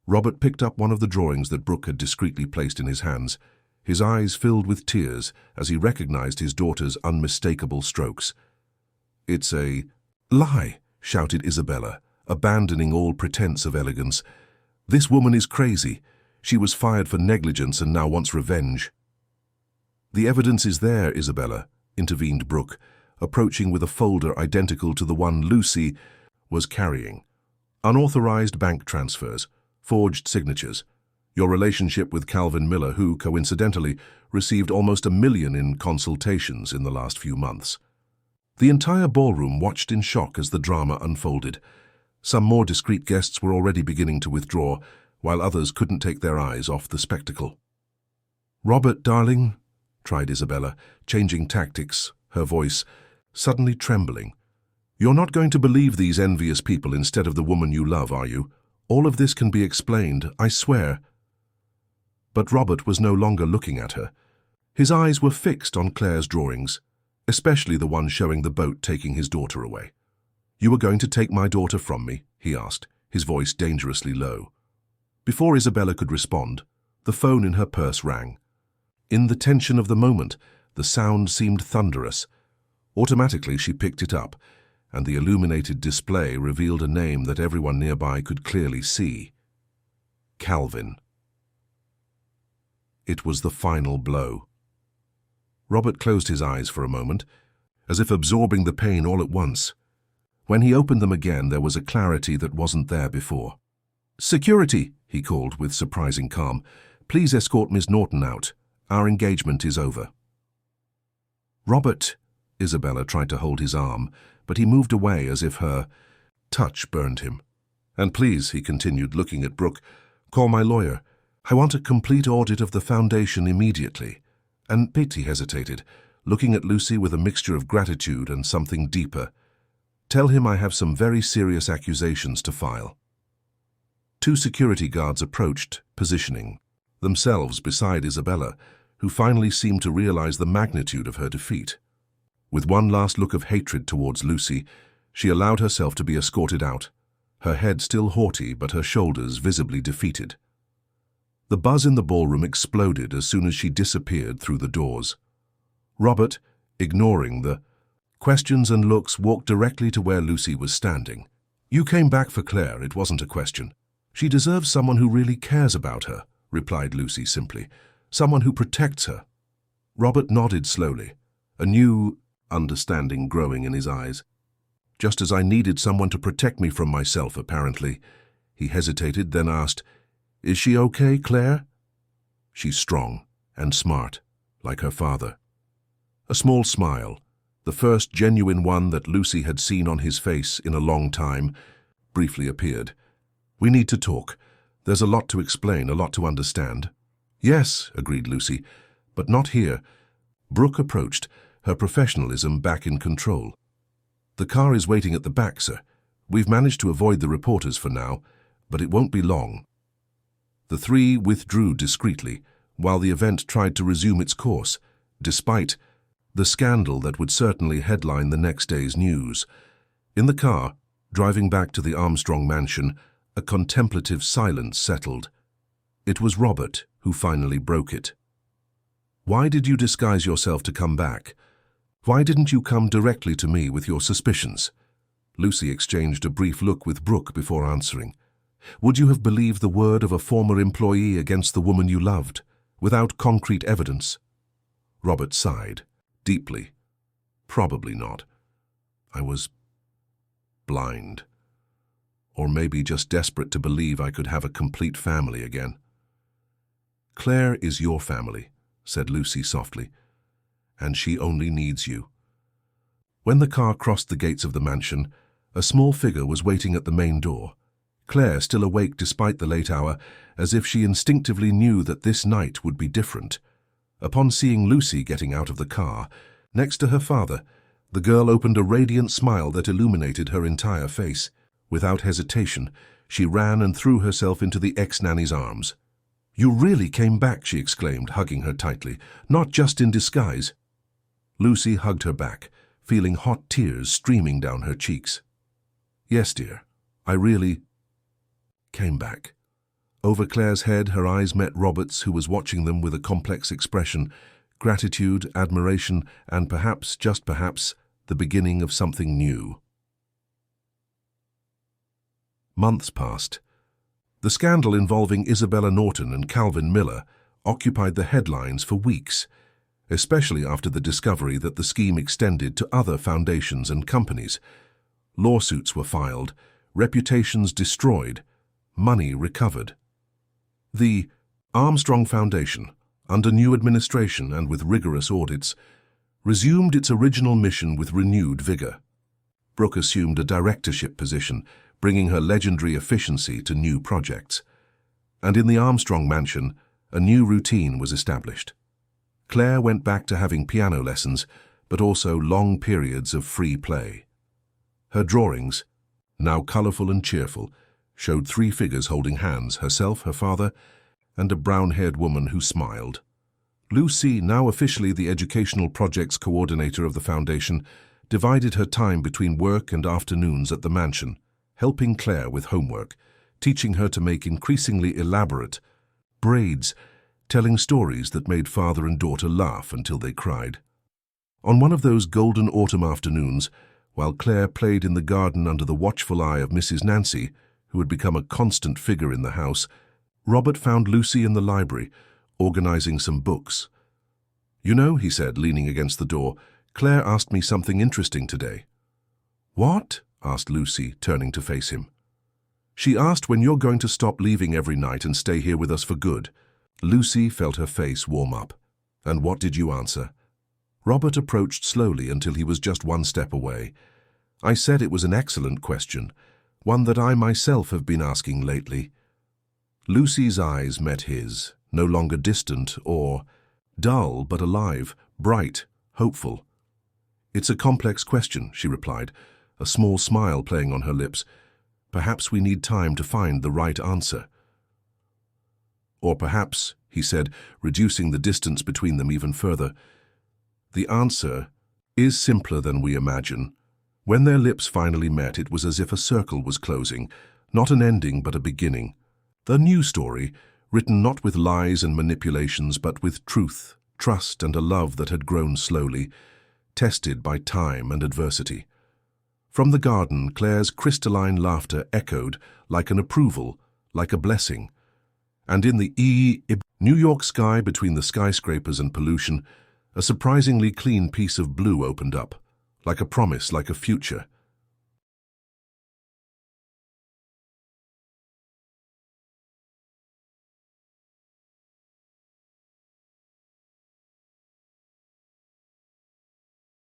Robert picked up one of the drawings that Brooke had discreetly placed in his hands. His eyes filled with tears as he recognized his daughter's unmistakable strokes. "It's a lie," shouted Isabella, abandoning all pretense of elegance. "This woman is crazy. She was fired for negligence and now wants revenge." "The evidence is there, Isabella," intervened Brooke, approaching with a folder identical to the one Lucy was carrying. "Unauthorized bank transfers, forged signatures, your relationship with Calvin Miller, who, coincidentally, received almost $1 million in consultations in the last few months." The entire ballroom watched in shock as the drama unfolded. Some more discreet guests were already beginning to withdraw, while others couldn't take their eyes off the spectacle. "Robert, darling," tried Isabella, changing tactics, her voice suddenly trembling. "You're not going to believe these envious people instead of the woman you love, are you? All of this can be explained, I swear." But Robert was no longer looking at her. His eyes were fixed on Claire's drawings, especially the one showing the boat taking his daughter away. "You are going to take my daughter from me?" he asked, his voice dangerously low. Before Isabella could respond, the phone in her purse rang. In the tension of the moment, the sound seemed thunderous. Automatically, she picked it up, and the illuminated display revealed a name that everyone nearby could clearly see. Calvin. It was the final blow. Robert closed his eyes for a moment, as if absorbing the pain all at once. When he opened them again, there was a clarity that wasn't there before. "Security," he called with surprising calm. "Please escort Miss Norton out. Our engagement is over." "Robert," Isabella tried to hold his arm, but he moved away as if her touch burned him. "And please," he continued, looking at Brooke, "call my lawyer. I want a complete audit of the foundation immediately." And Betty hesitated, looking at Lucy with a mixture of gratitude and something deeper. "Tell him I have some very serious accusations to file." Two security guards approached, positioning themselves beside Isabella, who finally seemed to realize the magnitude of her defeat. With one last look of hatred towards Lucy, she allowed herself to be escorted out, her head still haughty but her shoulders visibly defeated. The buzz in the ballroom exploded as soon as she disappeared through the doors. Robert, ignoring the questions and looks, walked directly to where Lucy was standing. "You came back for Claire, it wasn't a question. She deserves someone who really cares about her," replied Lucy simply. "Someone who protects her." Robert nodded slowly, a new understanding growing in his eyes. "Just as I needed someone to protect me from myself, apparently." He hesitated, then asked, "Is she okay, Claire?" "She's strong and smart, like her father." A small smile, the first genuine one that Lucy had seen on his face in a long time, briefly appeared. "We need to talk. There's a lot to explain, a lot to understand." "Yes," agreed Lucy, "but not here." Brooke approached, her professionalism back in control. "The car is waiting at the back, sir. We've managed to avoid the reporters for now, but it won't be long." The three withdrew discreetly, while the event tried to resume its course, despite the scandal that would certainly headline the next day's news. In the car, driving back to the Armstrong mansion, a contemplative silence settled. It was Robert who finally broke it. "Why did you disguise yourself to come back? Why didn't you come directly to me with your suspicions?" Lucy exchanged a brief look with Brooke before answering. "Would you have believed the word of a former employee against the woman you loved, without concrete evidence?" Robert sighed, deeply. "Probably not. I was blind. Or maybe just desperate to believe I could have a complete family again." "Claire is your family," said Lucy softly, "and she only needs you." When the car crossed the gates of the mansion, a small figure was waiting at the main door. Claire, still awake despite the late hour, as if she instinctively knew that this night would be different. Upon seeing Lucy getting out of the car, next to her father, the girl opened a radiant smile that illuminated her entire face. Without hesitation, she ran and threw herself into the ex-nanny's arms. "You really came back," she exclaimed, hugging her tightly, "not just in disguise." Lucy hugged her back, feeling hot tears streaming down her cheeks. "Yes, dear, I really came back." Over Claire's head, her eyes met Robert's, who was watching them with a complex expression, gratitude, admiration, and perhaps, just perhaps, the beginning of something new. Months passed. The scandal involving Isabella Norton and Calvin Miller occupied the headlines for weeks, especially after the discovery that the scheme extended to other foundations and companies. Lawsuits were filed, reputations destroyed, money recovered. The Armstrong Foundation, under new administration and with rigorous audits, resumed its original mission with renewed vigor. Brooke assumed a directorship position, bringing her legendary efficiency to new projects. And in the Armstrong mansion, a new routine was established. Claire went back to having piano lessons, but also long periods of free play. Her drawings, now colourful and cheerful, showed three figures holding hands, herself, her father, and a brown-haired woman who smiled. Lucy, now officially the educational projects coordinator of the foundation, divided her time between work and afternoons at the mansion, helping Claire with homework, teaching her to make increasingly elaborate braids, telling stories that made father and daughter laugh until they cried. On one of those golden autumn afternoons, while Claire played in the garden under the watchful eye of Mrs. Nancy, who had become a constant figure in the house, Robert found Lucy in the library, organizing some books. "You know," he said, leaning against the door, "Claire asked me something interesting today." "What?" asked Lucy, turning to face him. "She asked when you're going to stop leaving every night and stay here with us for good." Lucy felt her face warm up. "And what did you answer?" Robert approached slowly until he was just one step away. "I said it was an excellent question, one that I myself have been asking lately." Lucy's eyes met his, no longer distant or dull, but alive, bright, hopeful. "It's a complex question," she replied, a small smile playing on her lips. "Perhaps we need time to find the right answer." "Or perhaps," he said, reducing the distance between them even further, "the answer is simpler than we imagine." When their lips finally met, it was as if a circle was closing, not an ending but a beginning. The new story, written not with lies and manipulations, but with truth, trust, and a love that had grown slowly, tested by time and adversity. From the garden, Claire's crystalline laughter echoed like an approval, like a blessing. And in the New York sky, between the skyscrapers and pollution, a surprisingly clean piece of blue opened up, like a promise, like a future.